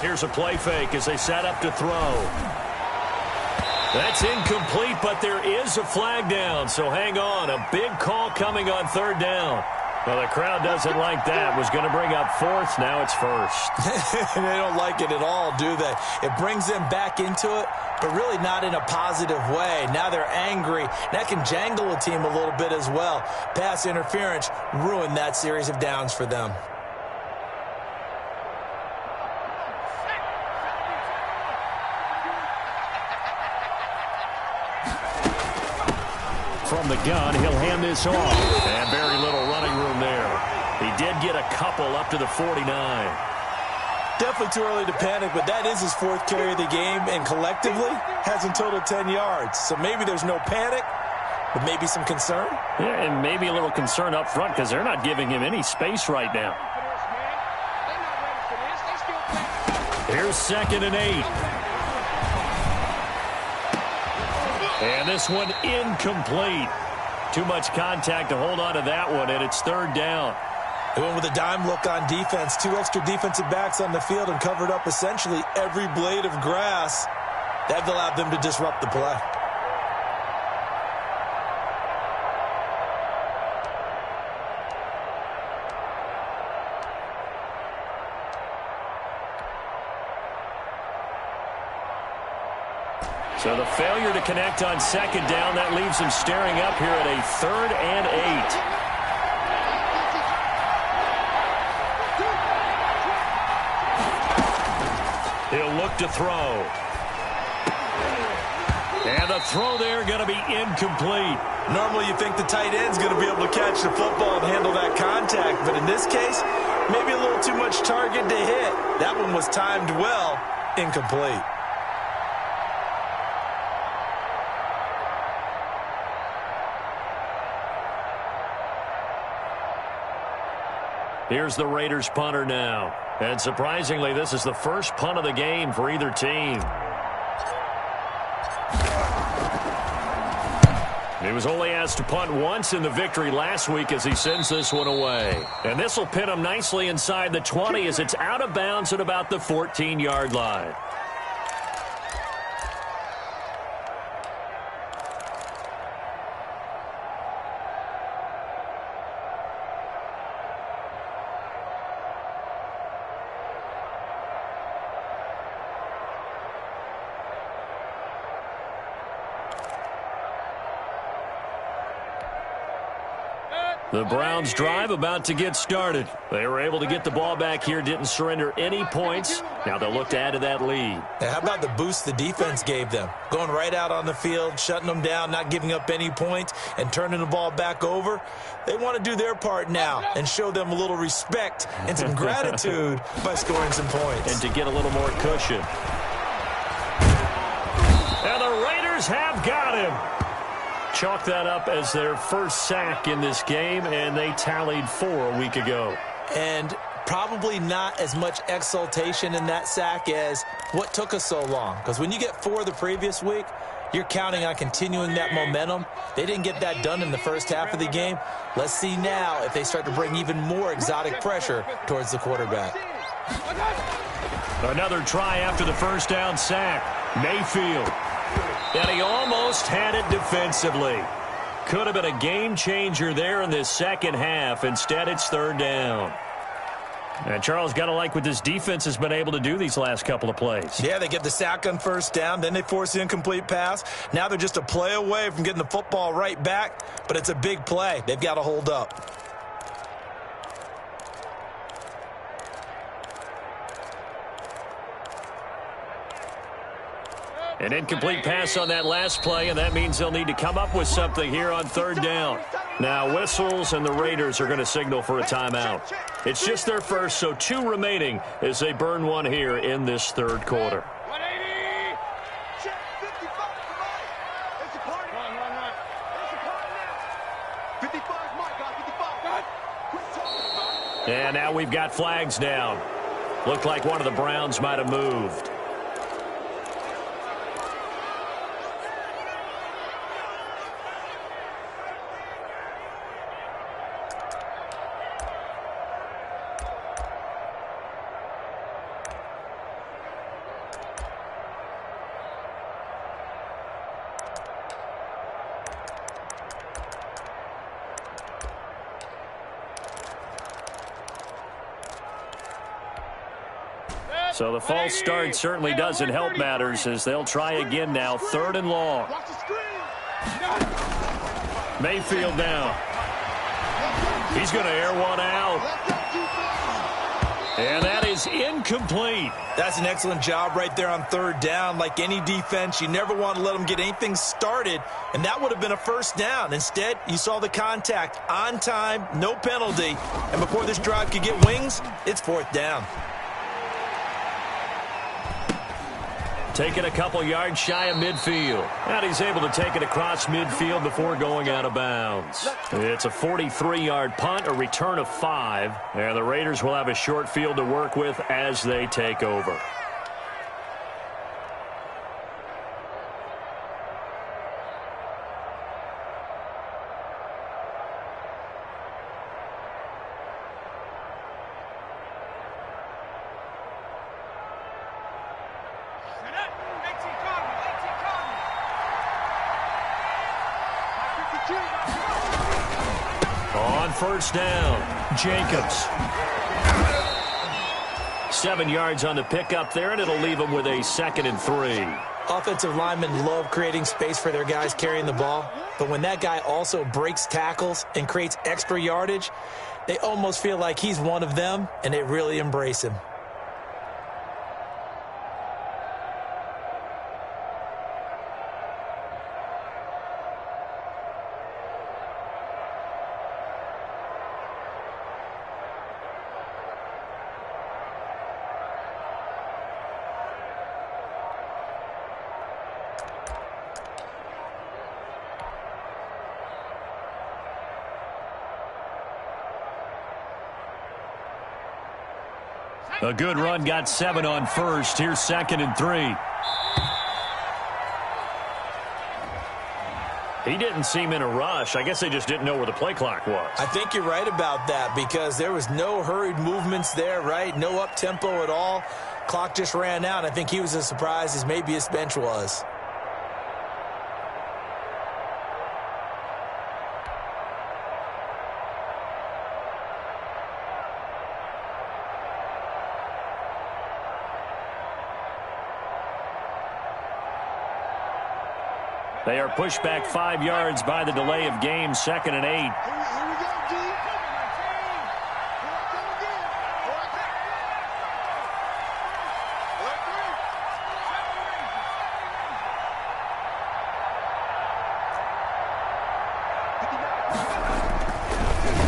Here's a play fake as they set up to throw. That's incomplete, but there is a flag down, so hang on. A big call coming on 3rd down. Well, the crowd doesn't like that. Was going to bring up fourth. Now it's first. They don't like it at all, do they? It brings them back into it, but really not in a positive way. Now they're angry. That can jangle a team a little bit as well. Pass interference ruined that series of downs for them. From the gun, he'll hand this off. And very little running room there. He did get a couple up to the 49. Definitely too early to panic, but that is his fourth carry of the game, and collectively has in total 10 yards. So maybe there's no panic, but maybe some concern. Yeah, and maybe a little concern up front because they're not giving him any space right now. Here's 2nd and 8. And this one incomplete. Too much contact to hold on to that one, and it's 3rd down. They went with a dime look on defense. 2 extra defensive backs on the field and covered up essentially every blade of grass. That allowed them to disrupt the play. So the failure to connect on 2nd down, that leaves him staring up here at a 3rd and 8. He'll look to throw. And the throw there going to be incomplete. Normally you think the tight end's going to be able to catch the football and handle that contact, but in this case, maybe a little too much target to hit. That one was timed well, incomplete. Here's the Raiders punter now. And surprisingly, this is the first punt of the game for either team. He was only asked to punt once in the victory last week as he sends this one away. And this will pin him nicely inside the 20 as it's out of bounds at about the 14-yard line. The Browns drive about to get started. They were able to get the ball back here, didn't surrender any points. Now they'll look to add to that lead. How about the boost the defense gave them? Going right out on the field, shutting them down, not giving up any points, and turning the ball back over. They want to do their part now and show them a little respect and some gratitude by scoring some points. And to get a little more cushion. And the Raiders have got him. Chalk that up as their first sack in this game, and they tallied 4 a week ago. And probably not as much exultation in that sack as what took us so long. Because when you get 4 the previous week, you're counting on continuing that momentum. They didn't get that done in the first half of the game. Let's see now if they start to bring even more exotic pressure towards the quarterback. Another try after the first down sack. Mayfield. And he almost had it defensively. Could have been a game changer there in this second half. Instead, it's 3rd down. And Charles, got to like what this defense has been able to do these last couple of plays. Yeah, they get the sack on first down, then they force the incomplete pass. Now they're just a play away from getting the football right back, but it's a big play. They've got to hold up. An incomplete pass on that last play, and that means they'll need to come up with something here on 3rd down. Now whistles, and the Raiders are going to signal for a timeout. It's just their first, so 2 remaining as they burn one here in this 3rd quarter. 180. Check 55. It's a party. Run. It's a party now. 55, Mike. 55. God. Quit talking about it. And now we've got flags down. Looked like one of the Browns might have moved. So the false start certainly doesn't help matters as they'll try again now. 3rd and long. Mayfield now. He's going to air one out. And that is incomplete. That's an excellent job right there on 3rd down. Like any defense, you never want to let them get anything started, and that would have been a 1st down. Instead, you saw the contact on time, no penalty, and before this drive could get wings, it's 4th down. Taking a couple yards shy of midfield. And he's able to take it across midfield before going out of bounds. It's a 43-yard punt, a return of 5. And the Raiders will have a short field to work with as they take over. On 1st down, Jacobs. 7 yards on the pickup there, and it'll leave them with a 2nd and 3. Offensive linemen love creating space for their guys carrying the ball, but when that guy also breaks tackles and creates extra yardage, they almost feel like he's one of them, and they really embrace him. A good run, got 7 on 1st. Here's 2nd and 3. He didn't seem in a rush. I guess they just didn't know where the play clock was. I think you're right about that because there was no hurried movements there, right? No up-tempo at all. Clock just ran out. I think he was as surprised as maybe his bench was. They are pushed back 5 yards by the delay of game. 2nd and 8. Here we go, D. Here I come again.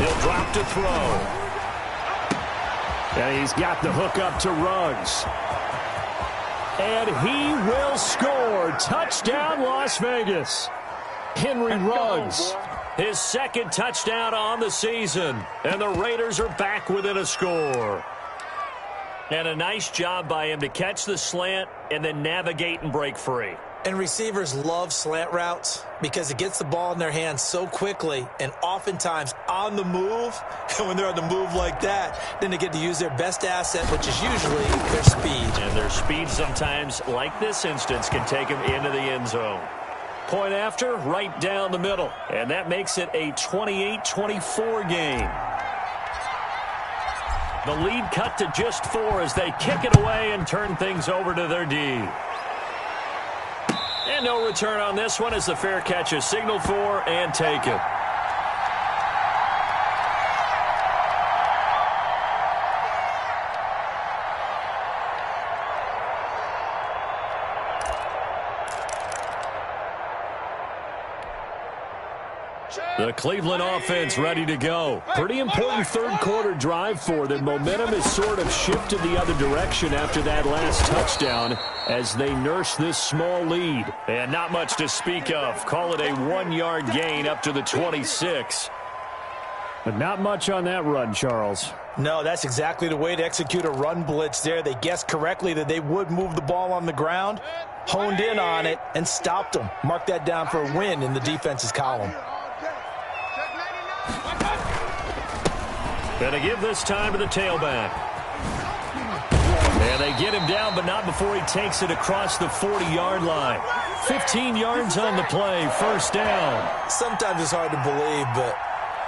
He'll drop to throw. And he's got the hook up to Ruggs. And he will score. Touchdown, Las Vegas. Henry Ruggs, his 2nd touchdown on the season. And the Raiders are back within a score. And a nice job by him to catch the slant and then navigate and break free. And receivers love slant routes because it gets the ball in their hands so quickly and oftentimes on the move. And when they're on the move like that, then they get to use their best asset, which is usually their speed. And their speed sometimes, like this instance, can take them into the end zone. Point after, right down the middle. And that makes it a 28-24 game. The lead cut to just 4 as they kick it away and turn things over to their D. And no return on this one as the fair catch is signaled for and taken. The Cleveland offense ready to go. Pretty important third-quarter drive for them. Momentum has sort of shifted the other direction after that last touchdown as they nurse this small lead. And not much to speak of. Call it a 1-yard gain up to the 26. But not much on that run, Charles. No, that's exactly the way to execute a run blitz there. They guessed correctly that they would move the ball on the ground, honed in on it, and stopped them. Mark that down for a win in the defense's column. Gonna give this time to the tailback. And they get him down, but not before he takes it across the 40-yard line. 15 yards on the play, 1st down. Sometimes it's hard to believe, but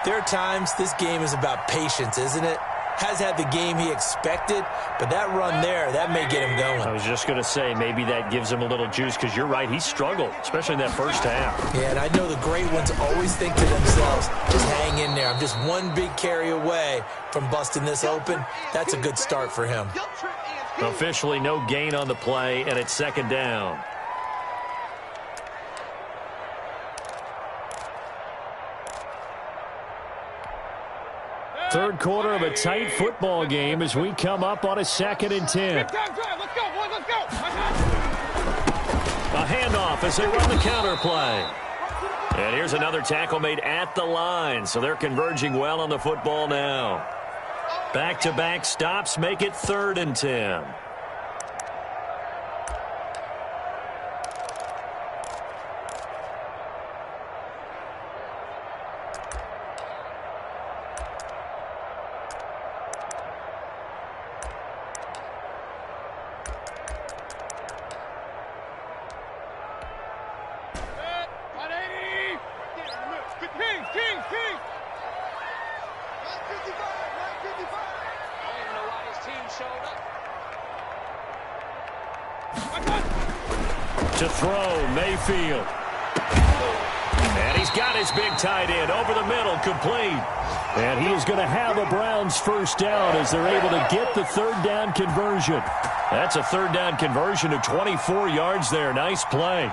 there are times this game is about patience, isn't it? has had the game he expected, but that run there, that may get him going. I was just going to say, maybe that gives him a little juice, because you're right, he struggled, especially in that first half. Yeah, and I know the great ones always think to themselves, just hang in there. I'm just one big carry away from busting this open. That's a good start for him. Officially no gain on the play, and it's second down. Third quarter of a tight football game as we come up on a 2nd and 10. Let's go, boys, let's go. A handoff as they run the counter play. And here's another tackle made at the line, so they're converging well on the football now. Back-to-back stops make it 3rd and 10. To throw, Mayfield. And he's got his big tight end over the middle, complete. And he is going to have a Browns first down as they're able to get the 3rd down conversion. That's a 3rd down conversion of 24 yards there. Nice play.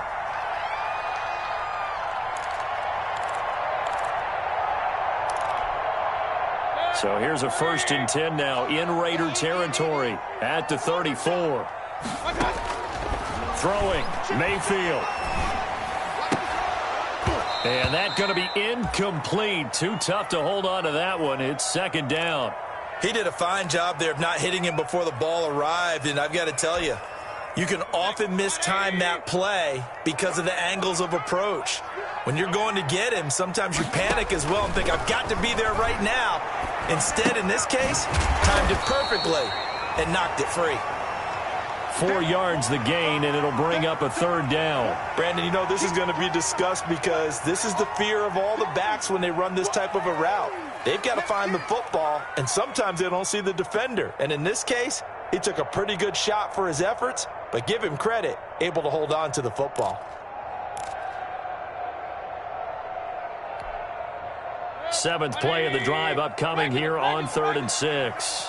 So here's a 1st and 10 now in Raider territory at the 34. Throwing, Mayfield. And that's going to be incomplete. Too tough to hold on to that one. It's 2nd down. He did a fine job there of not hitting him before the ball arrived, and I've got to tell you, you can often mistime that play because of the angles of approach. When you're going to get him, sometimes you panic as well and think, I've got to be there right now. Instead, in this case, timed it perfectly and knocked it free. 4 yards the gain, and it'll bring up a 3rd down. Brandon, you know, this is going to be discussed because this is the fear of all the backs when they run this type of a route. They've got to find the football, and sometimes they don't see the defender. And in this case, he took a pretty good shot for his efforts, but give him credit, able to hold on to the football. 7th play of the drive upcoming here on 3rd and 6.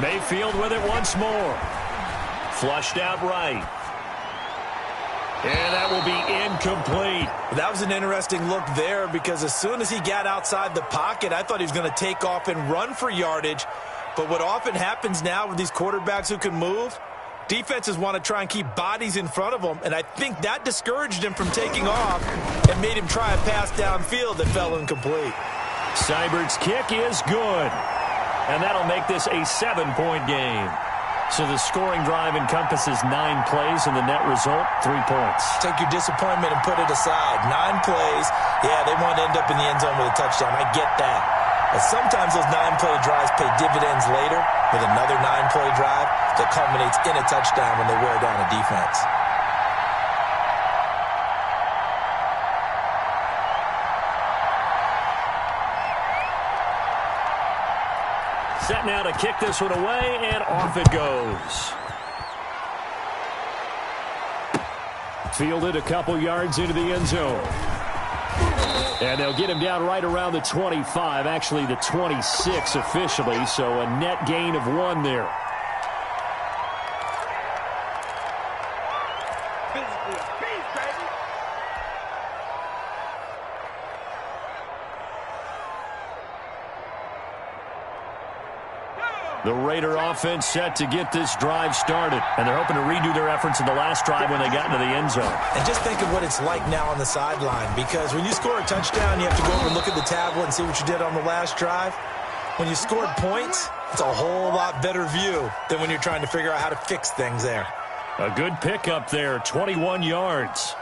Mayfield with it once more. Flushed out right. And that will be incomplete. That was an interesting look there because as soon as he got outside the pocket, I thought he was going to take off and run for yardage. But what often happens now with these quarterbacks who can move, defenses want to try and keep bodies in front of them, and I think that discouraged him from taking off and made him try a pass downfield that fell incomplete. Seibert's kick is good. And that'll make this a 7-point game. So the scoring drive encompasses 9 plays, and the net result, 3 points. Take your disappointment and put it aside. 9 plays. Yeah, they want to end up in the end zone with a touchdown. I get that. But sometimes those 9-play drives pay dividends later with another 9-play drive that culminates in a touchdown when they wear down a defense. Set now to kick this one away, and off it goes. Fielded a couple yards into the end zone. And they'll get him down right around the 25, actually the 26 officially, so a net gain of 1 there. The Raider offense set to get this drive started, and they're hoping to redo their efforts in the last drive when they got into the end zone. And just think of what it's like now on the sideline, because when you score a touchdown, you have to go over and look at the tablet and see what you did on the last drive. When you scored points, it's a whole lot better view than when you're trying to figure out how to fix things there. A good pickup there, 21 yards.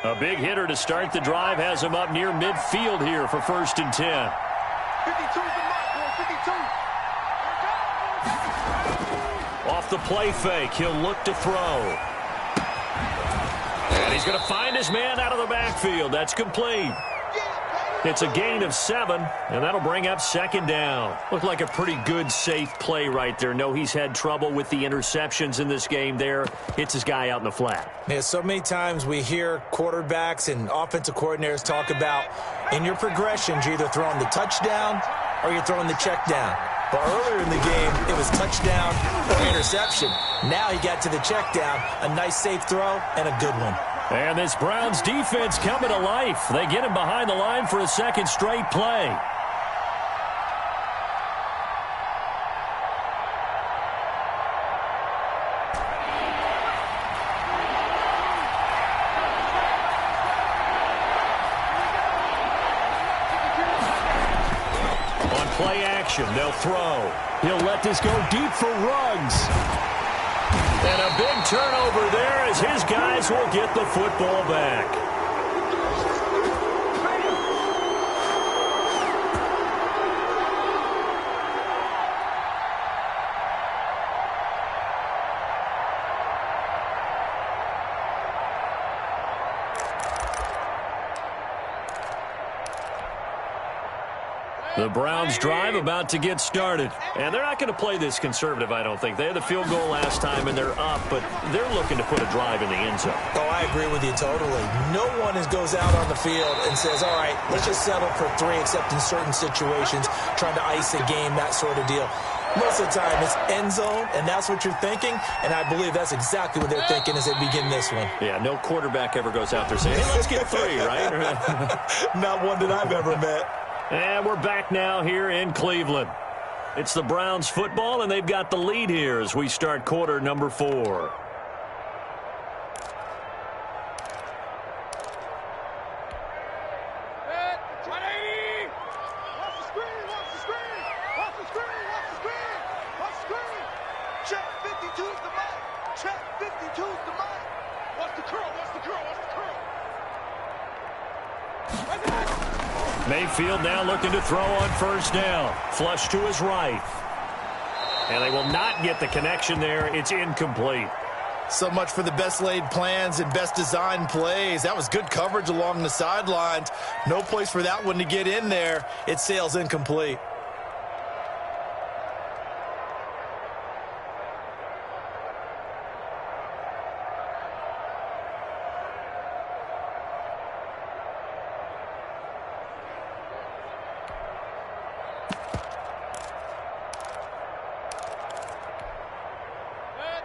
A big hitter to start the drive has him up near midfield here for 1st and 10. 52's the mark, boy, 52. Off the play fake, he'll look to throw. And he's going to find his man out of the backfield. That's complete. It's a gain of 7, and that'll bring up second down. Looked like a pretty good, safe play right there. No, he's had trouble with the interceptions in this game there. Hits his guy out in the flat. Yeah, so many times we hear quarterbacks and offensive coordinators talk about in your progressions, you're either throwing the touchdown or you're throwing the check down. But earlier in the game, it was touchdown or interception. Now he got to the check down, a nice safe throw, and a good one. And this Browns defense coming to life. They get him behind the line for a second straight play. On play action, they'll throw. He'll let this go deep for Ruggs. And a big turnover there as his guys will get the football back. The Browns drive about to get started. And they're not going to play this conservative, I don't think. They had the field goal last time, and they're up, but they're looking to put a drive in the end zone. Oh, I agree with you totally. No one goes out on the field and says, all right, let's just settle for 3, except in certain situations, trying to ice a game, that sort of deal. Most of the time, it's end zone, and that's what you're thinking, and I believe that's exactly what they're thinking as they begin this one. Yeah, no quarterback ever goes out there saying, hey, let's get 3, right? Not one that I've ever met. And we're back now here in Cleveland. It's the Browns football, and they've got the lead here as we start quarter number 4. 180. Watch the screen, watch the screen. Watch the screen, watch the screen. Watch the screen. Check 52's the mic. Check 52's the mic. Watch the curl, watch the curl, watch the curl. Mayfield now looking to throw on first down. Flush to his right. And they will not get the connection there. It's incomplete. So much for the best laid plans and best designed plays. That was good coverage along the sidelines. No place for that one to get in there. It sails incomplete.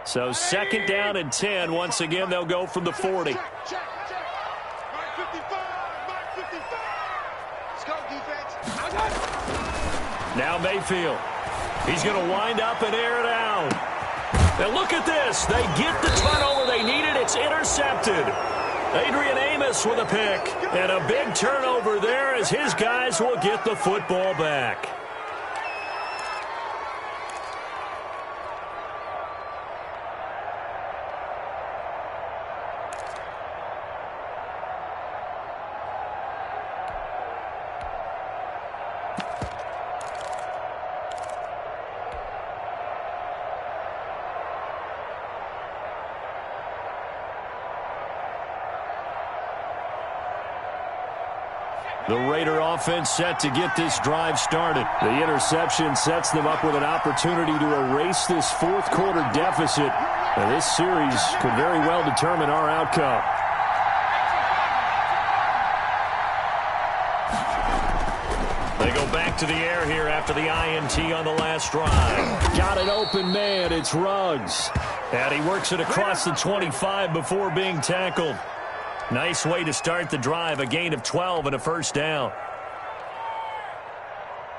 So second down and 10. Once again, they'll go from the 40. Check, check, check. Mark 55, Mark 55. Let's go, defense. Now Mayfield. He's going to wind up and air it out. And look at this. They get the turnover they needed. It's intercepted. Adrian Amos with a pick. And a big turnover there as his guys will get the football back. The Raider offense set to get this drive started. The interception sets them up with an opportunity to erase this fourth quarter deficit. And this series could very well determine our outcome. They go back to the air here after the INT on the last drive. Got an open man. It's Ruggs. And he works it across the 25 before being tackled. Nice way to start the drive, a gain of 12 and a first down.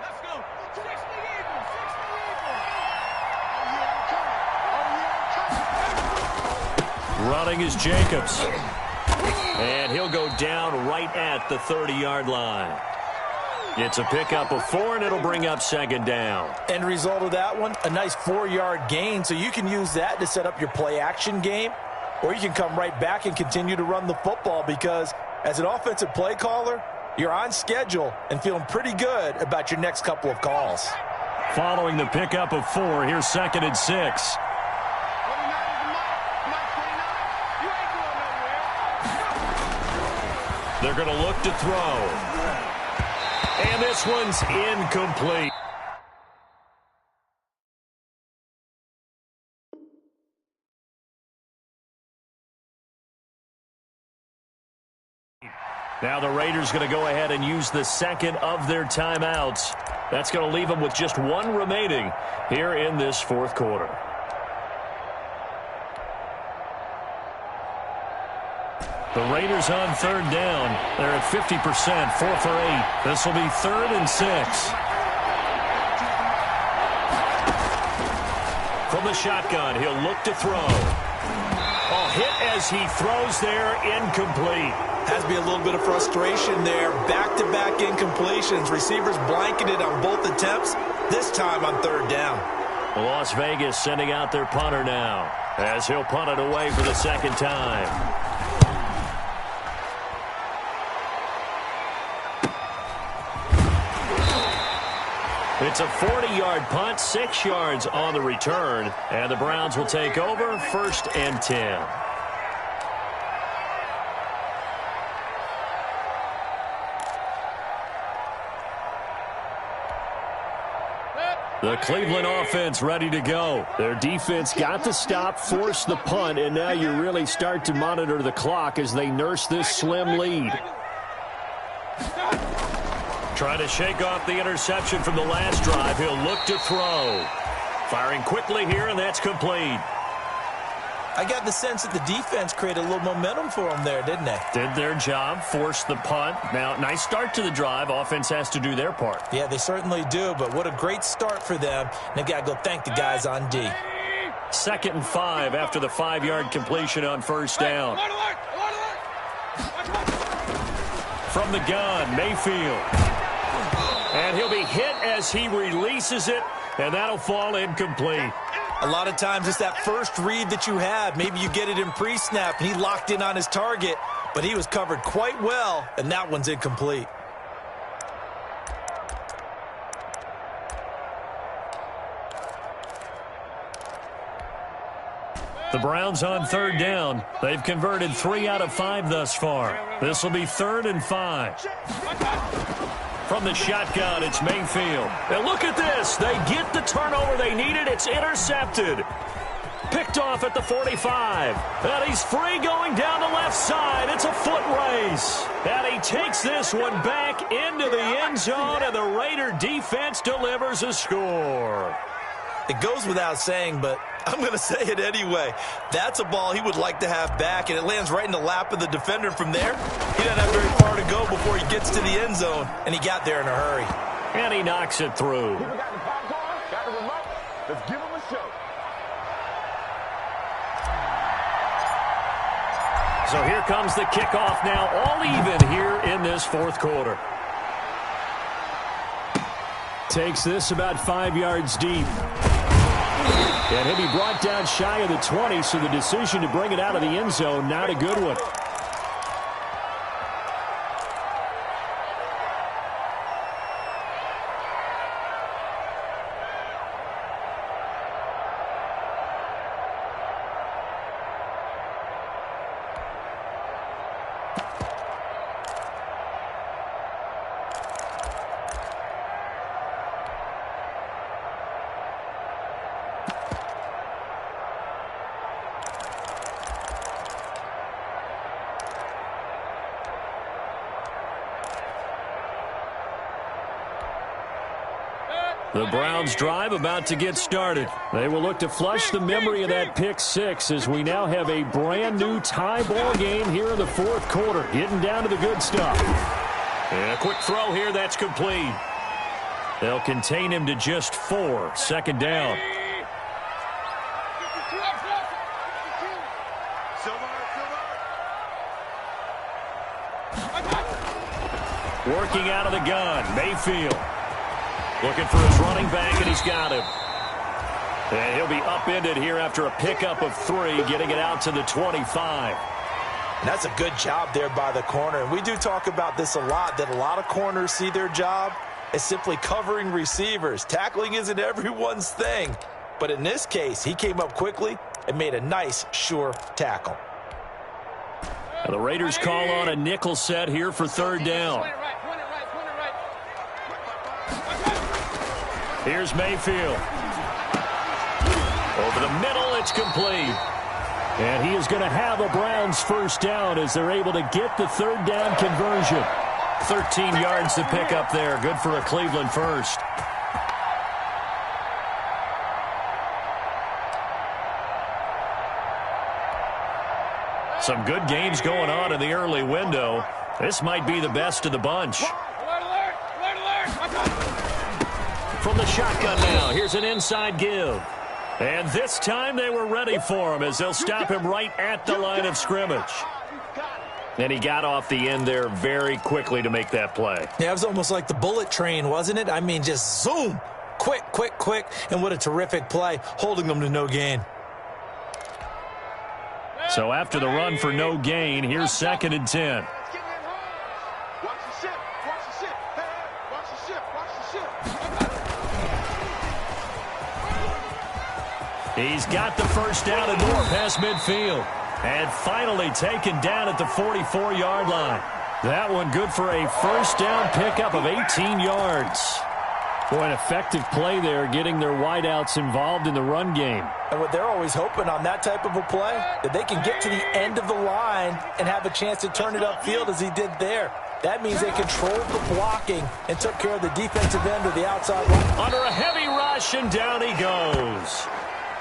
Let's go. 60 Eagles. Running is Jacobs. And he'll go down right at the 30-yard line. It's a pickup of 4, and it'll bring up second down. End result of that one, a nice 4-yard gain, so you can use that to set up your play-action game. Or you can come right back and continue to run the football because as an offensive play caller, you're on schedule and feeling pretty good about your next couple of calls. Following the pickup of 4, here's second and 6. They're going to look to throw. And this one's incomplete. Now the Raiders going to go ahead and use the second of their timeouts. That's going to leave them with just one remaining here in this fourth quarter. The Raiders on third down. They're at 50%, 4 for 8. This will be 3rd and 6. From the shotgun, he'll look to throw. Oh, hit as he throws there, incomplete. Has to be a little bit of frustration there. Back-to-back incompletions. Receivers blanketed on both attempts, this time on third down. Las Vegas sending out their punter now as he'll punt it away for the second time. It's a 40-yard punt, 6 yards on the return, and the Browns will take over 1st and 10. The Cleveland offense ready to go. Their defense got the stop, forced the punt, and now you really start to monitor the clock as they nurse this slim lead. Trying to shake off the interception from the last drive. He'll look to throw. Firing quickly here, and that's complete. I got the sense that the defense created a little momentum for them there, didn't they? Did their job, forced the punt. Now, nice start to the drive. Offense has to do their part. Yeah, they certainly do, but what a great start for them. And they've got to go thank the guys on D. 2nd and 5 after the 5-yard completion on first down. From the gun, Mayfield. And he'll be hit as he releases it, and that'll fall incomplete. A lot of times it's that first read that you have. Maybe you get it in pre-snap, and he locked in on his target, but he was covered quite well, and that one's incomplete. The Browns on third down. They've converted 3 out of 5 thus far. This will be 3rd and 5. From the shotgun, it's Mayfield. And look at this. They get the turnover they needed. It's intercepted. Picked off at the 45. And he's free going down the left side. It's a foot race. And he takes this one back into the end zone, and the Raider defense delivers a score. It goes without saying, but I'm going to say it anyway. That's a ball he would like to have back, and it lands right in the lap of the defender. From there, he doesn't have very far to go before he gets to the end zone, and he got there in a hurry. And he knocks it through. People got the popcorn, got the remote. Let's give him a show. So here comes the kickoff now, all even here in this fourth quarter. Takes this about 5 yards deep. And he'll be brought down shy of the 20, so the decision to bring it out of the end zone, not a good one. The Browns drive about to get started. They will look to flush the memory of that pick six as we now have a brand new tie ball game here in the fourth quarter, getting down to the good stuff. And a quick throw here, that's complete. They'll contain him to just 4, second down. Working out of the gun, Mayfield. Looking for his running back, and he's got him. And he'll be upended here after a pickup of 3, getting it out to the 25. And that's a good job there by the corner. And we do talk about this a lot, that a lot of corners see their job as simply covering receivers. Tackling isn't everyone's thing. But in this case, he came up quickly and made a nice, sure tackle. And the Raiders call on a nickel set here for third down. Here's Mayfield. Over the middle, it's complete. And he is going to have a Browns first down as they're able to get the third down conversion. 13 yards to pick up there. Good for a Cleveland first. Some good games going on in the early window. This might be the best of the bunch. From the shotgun now, here's an inside give. And this time they were ready for him as they'll stop him right at the line of scrimmage. And he got off the end there very quickly to make that play. Yeah, it was almost like the bullet train, wasn't it? I mean, just zoom. Quick, quick, quick. And what a terrific play, holding them to no gain. So after the run for no gain, here's 2nd and 10. Watch the ship. Watch the ship. Hey, watch the ship. Watch the ship. He's got the first down and more past midfield. And finally taken down at the 44-yard line. That one good for a first down pickup of 18 yards. Boy, an effective play there, getting their wideouts involved in the run game. And what they're always hoping on that type of a play, that they can get to the end of the line and have a chance to turn it upfield as he did there. That means they controlled the blocking and took care of the defensive end of the outside line. Under a heavy rush, and down he goes.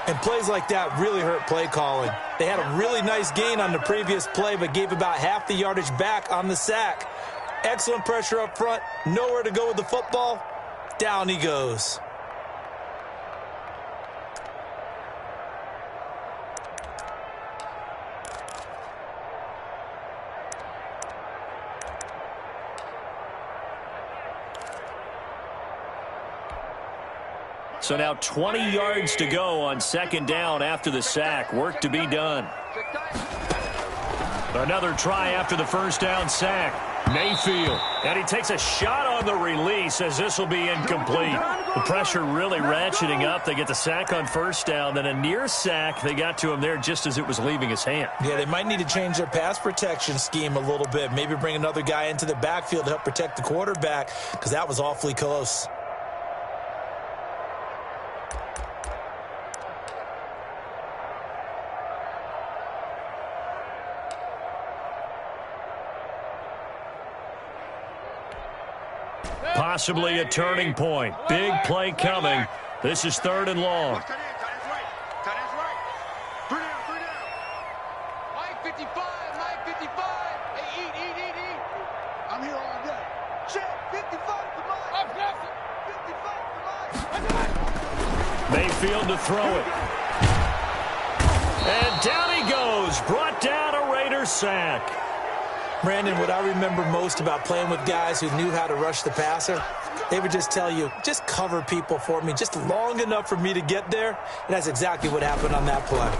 And plays like that really hurt play calling. They had a really nice gain on the previous play, but gave about half the yardage back on the sack. Excellent pressure up front, nowhere to go with the football. Down he goes. So now 20 yards to go on 2nd down after the sack. Work to be done. Another try after the first down sack. Mayfield. And he takes a shot on the release as this will be incomplete. The pressure really ratcheting up. They get the sack on first down. Then a near sack. They got to him there just as it was leaving his hand. Yeah, they might need to change their pass protection scheme a little bit. Maybe bring another guy into the backfield to help protect the quarterback, because that was awfully close. Possibly a turning point. Big play coming. This is 3rd and long. Tight end's right. 3 down. Mike 55. Hey, eat. I'm here all day. Check. 55 to Mike. 55 to Mike. Mayfield to throw it. And down he goes. Brought down a Raiders sack. Brandon, what I remember most about playing with guys who knew how to rush the passer, they would just tell you, just cover people for me, just long enough for me to get there. And that's exactly what happened on that play.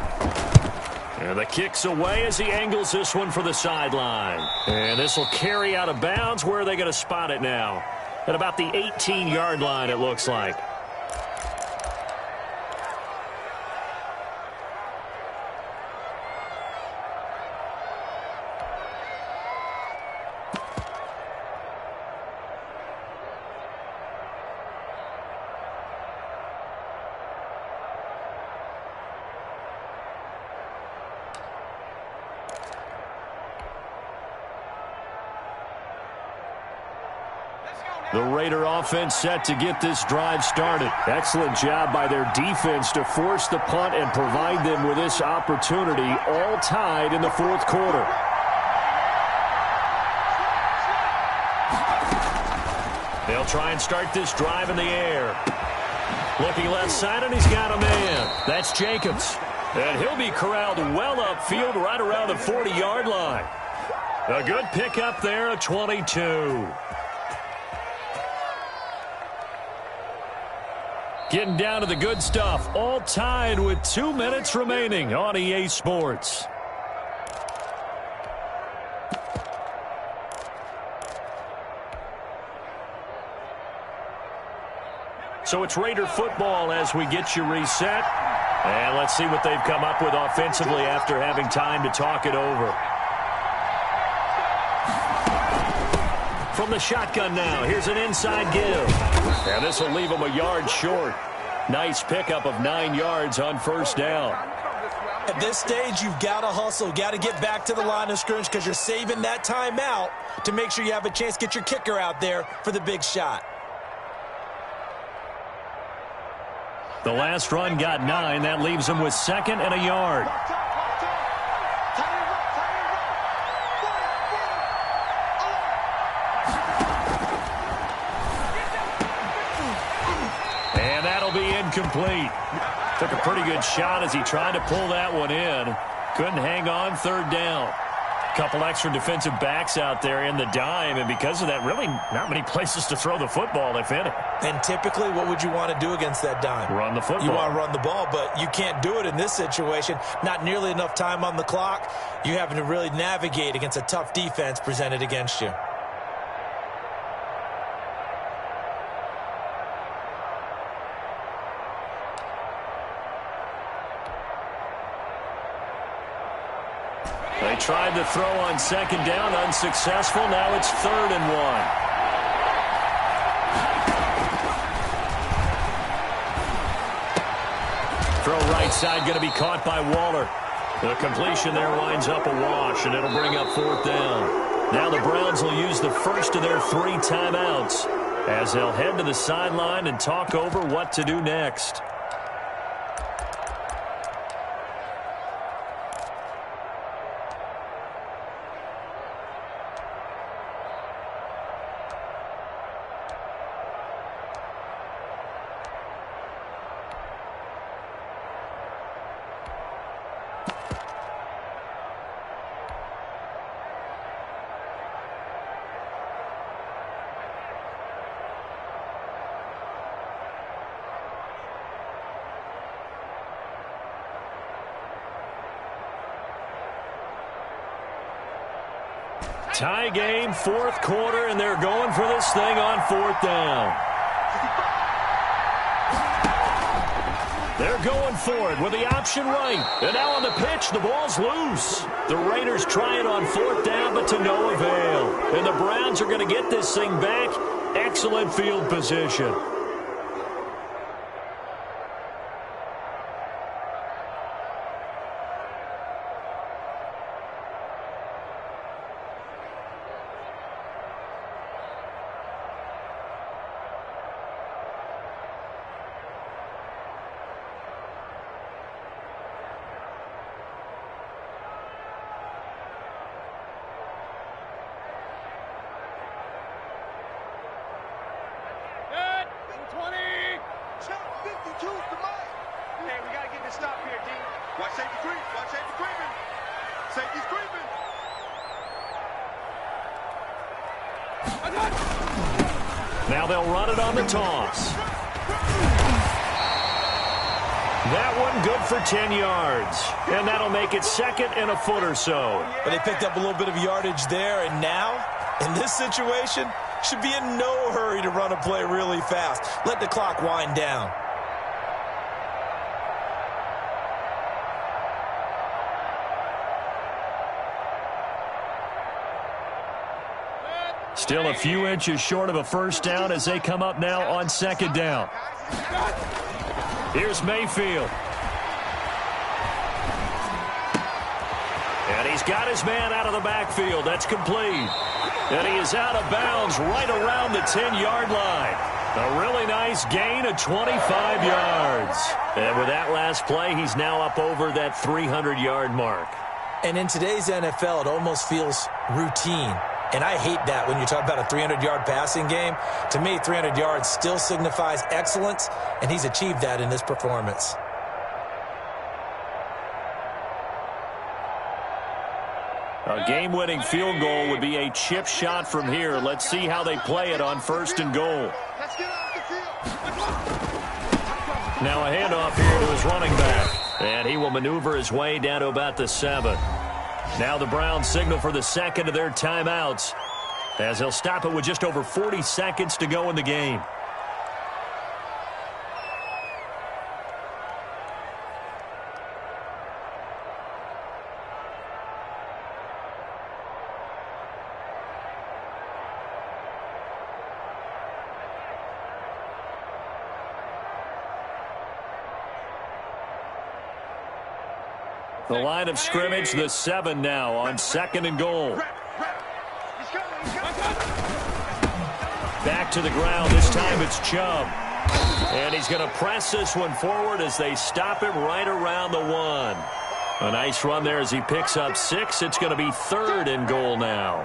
And the kick's away as he angles this one for the sideline. And this will carry out of bounds. Where are they going to spot it now? At about the 18-yard line, it looks like. The Raider offense set to get this drive started. Excellent job by their defense to force the punt and provide them with this opportunity, all tied in the 4th quarter. They'll try and start this drive in the air. Looking left side, and he's got a man. That's Jacobs. And he'll be corralled well upfield right around the 40-yard line. A good pickup there, a 22. Getting down to the good stuff, all tied with 2 minutes remaining on EA Sports. So it's Raider football as we get you reset. And let's see what they've come up with offensively after having time to talk it over. from the shotgun now. Here's an inside give. And this will leave him a yard short. Nice pickup of 9 yards on first down. At this stage, you've got to hustle, got to get back to the line of scrimmage because you're saving that timeout to make sure you have a chance to get your kicker out there for the big shot. The last run got 9. That leaves him with 2nd and a yard. And that'll be incomplete. Took a pretty good shot as he tried to pull that one in. Couldn't hang on, 3rd down. Couple extra defensive backs out there in the dime, and because of that, really not many places to throw the football, if any. And typically, what would you want to do against that dime? Run the football. You want to run the ball, but you can't do it in this situation. Not nearly enough time on the clock. You're having to really navigate against a tough defense presented against you. They tried to throw on 2nd down, unsuccessful. Now it's 3rd and 1. Throw right side, going to be caught by Waller. The completion there winds up a wash, and it'll bring up 4th down. Now the Browns will use the first of their 3 timeouts as they'll head to the sideline and talk over what to do next. Tie game, 4th quarter, and they're going for this thing on 4th down. They're going for it with the option right. And now on the pitch, the ball's loose. The Raiders try it on 4th down, but to no avail. And the Browns are going to get this thing back. Excellent field position. Now they'll run it on the toss. That one good for 10 yards. And that'll make it 2nd and a foot or so. But they picked up a little bit of yardage there, and now, in this situation, should be in no hurry to run a play really fast. Let the clock wind down. Still a few inches short of a first down as they come up now on 2nd down. Here's Mayfield. And he's got his man out of the backfield. That's complete. And he is out of bounds right around the 10-yard line. A really nice gain of 25 yards. And with that last play, he's now up over that 300-yard mark. And in today's NFL, it almost feels routine. And I hate that when you talk about a 300-yard passing game. To me, 300 yards still signifies excellence, and he's achieved that in this performance. A game-winning field goal would be a chip shot from here. Let's see how they play it on 1st and goal. Now a handoff here to his running back. And he will maneuver his way down to about the 7. Now the Browns signal for the 2nd of their timeouts as they'll stop it with just over 40 seconds to go in the game. The line of scrimmage, the 7 now on 2nd and goal. Back to the ground. This time it's Chubb. And he's going to press this one forward as they stop him right around the 1. A nice run there as he picks up 6. It's going to be 3rd and goal now.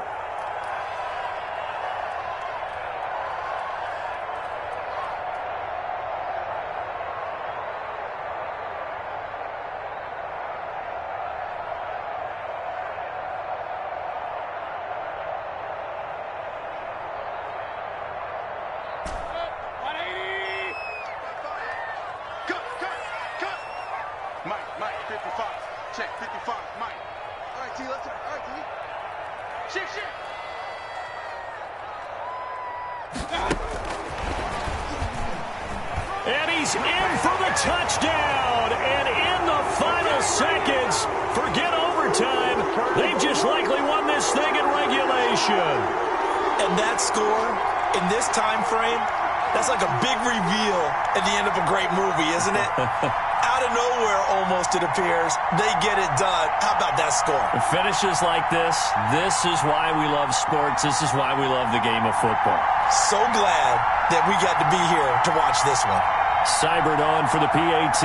Mike, 55. Check, 55, Mike. All right, T, let's go. All right, T. Shit. And he's in for the touchdown. And in the final seconds, forget overtime. They've just likely won this thing in regulation. And that score in this time frame, that's like a big reveal at the end of a great movie, isn't it? Out of nowhere, almost, it appears, they get it done. How about that score? Finishes like this is why we love sports. This is why we love the game of football. So glad that we got to be here to watch this one. Seibert on for the PAT.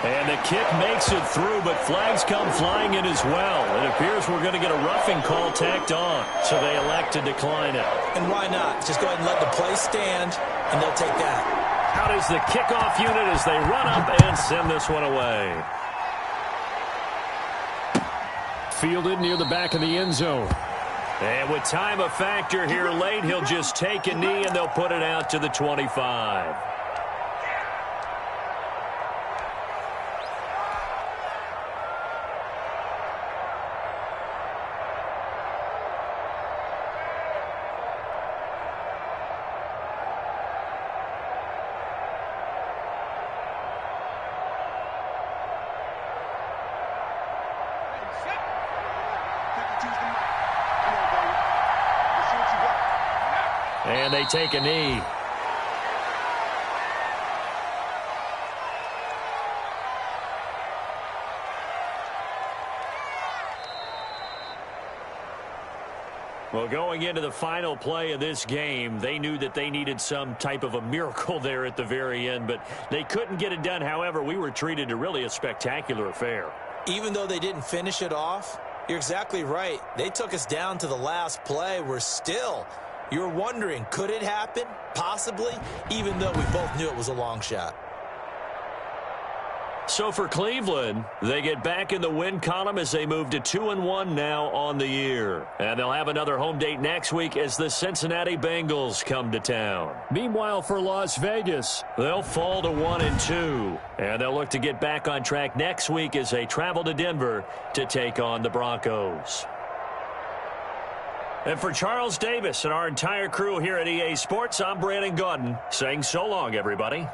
And the kick makes it through, but flags come flying in as well. It appears we're going to get a roughing call tacked on, so they elect to decline it. And why not? Just go ahead and let the play stand, and they'll take that. Out is the kickoff unit as they run up and send this one away. Fielded near the back of the end zone. And with time a factor here late, he'll just take a knee, and they'll put it out to the 25. And they take a knee. Well, going into the final play of this game, they knew that they needed some type of a miracle there at the very end, but they couldn't get it done. However, we were treated to really a spectacular affair. Even though they didn't finish it off, you're exactly right. They took us down to the last play. You're wondering, could it happen? Possibly, even though we both knew it was a long shot. So for Cleveland, they get back in the win column as they move to 2-1 now on the year. And they'll have another home date next week as the Cincinnati Bengals come to town. Meanwhile, for Las Vegas, they'll fall to 1-2. And they'll look to get back on track next week as they travel to Denver to take on the Broncos. And for Charles Davis and our entire crew here at EA Sports, I'm Brandon Gaudin saying so long, everybody.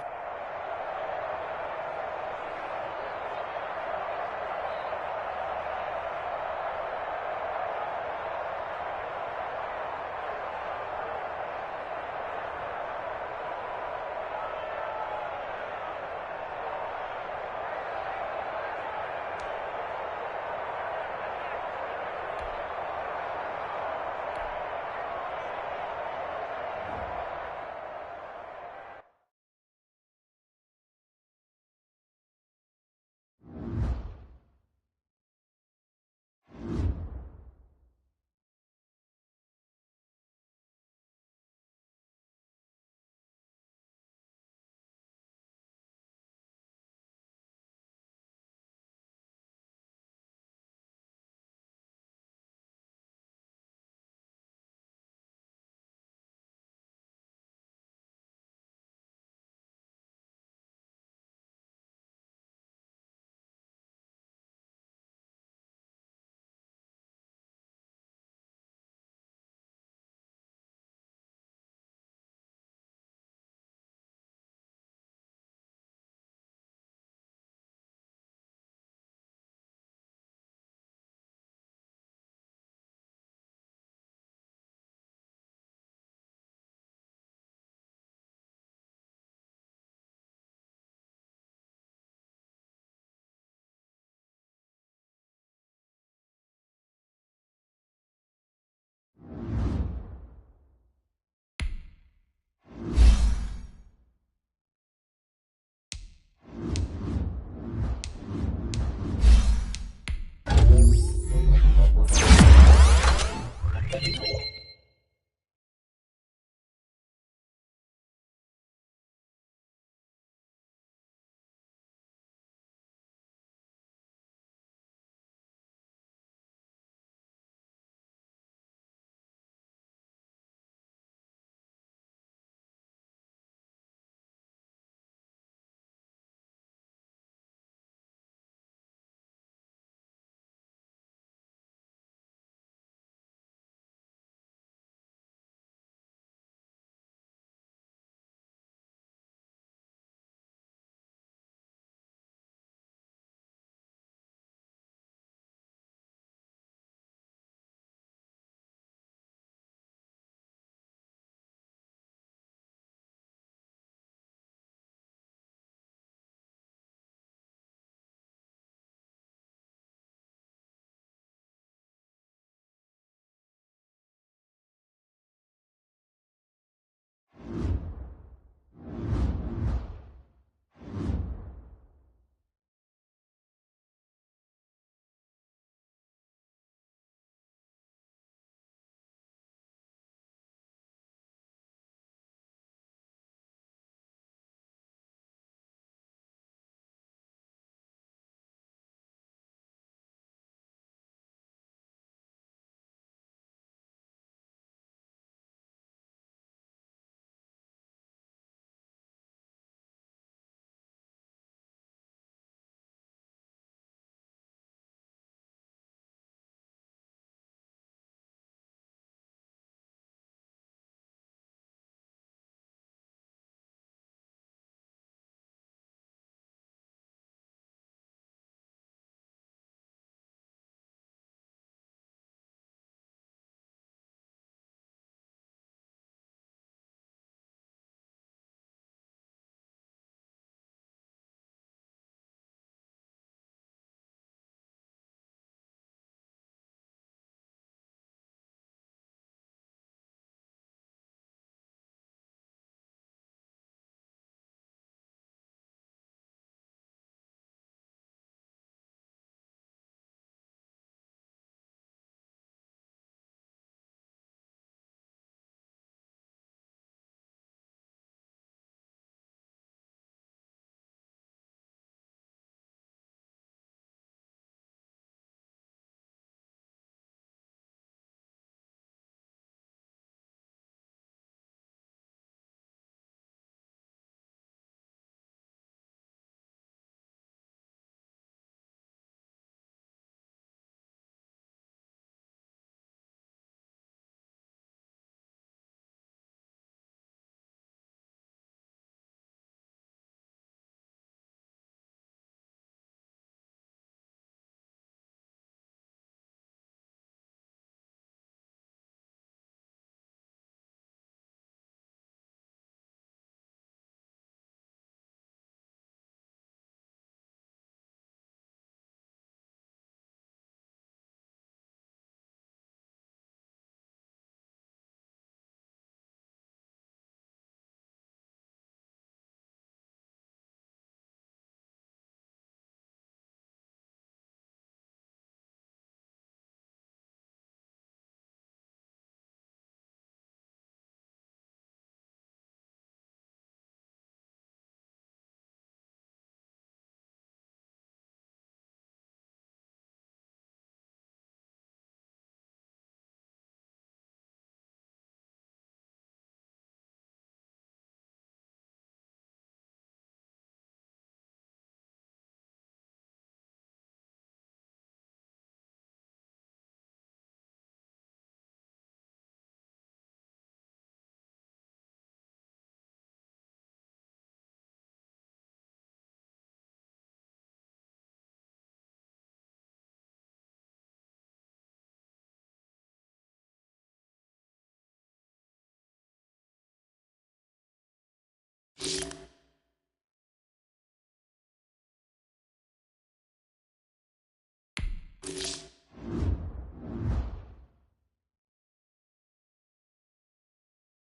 it.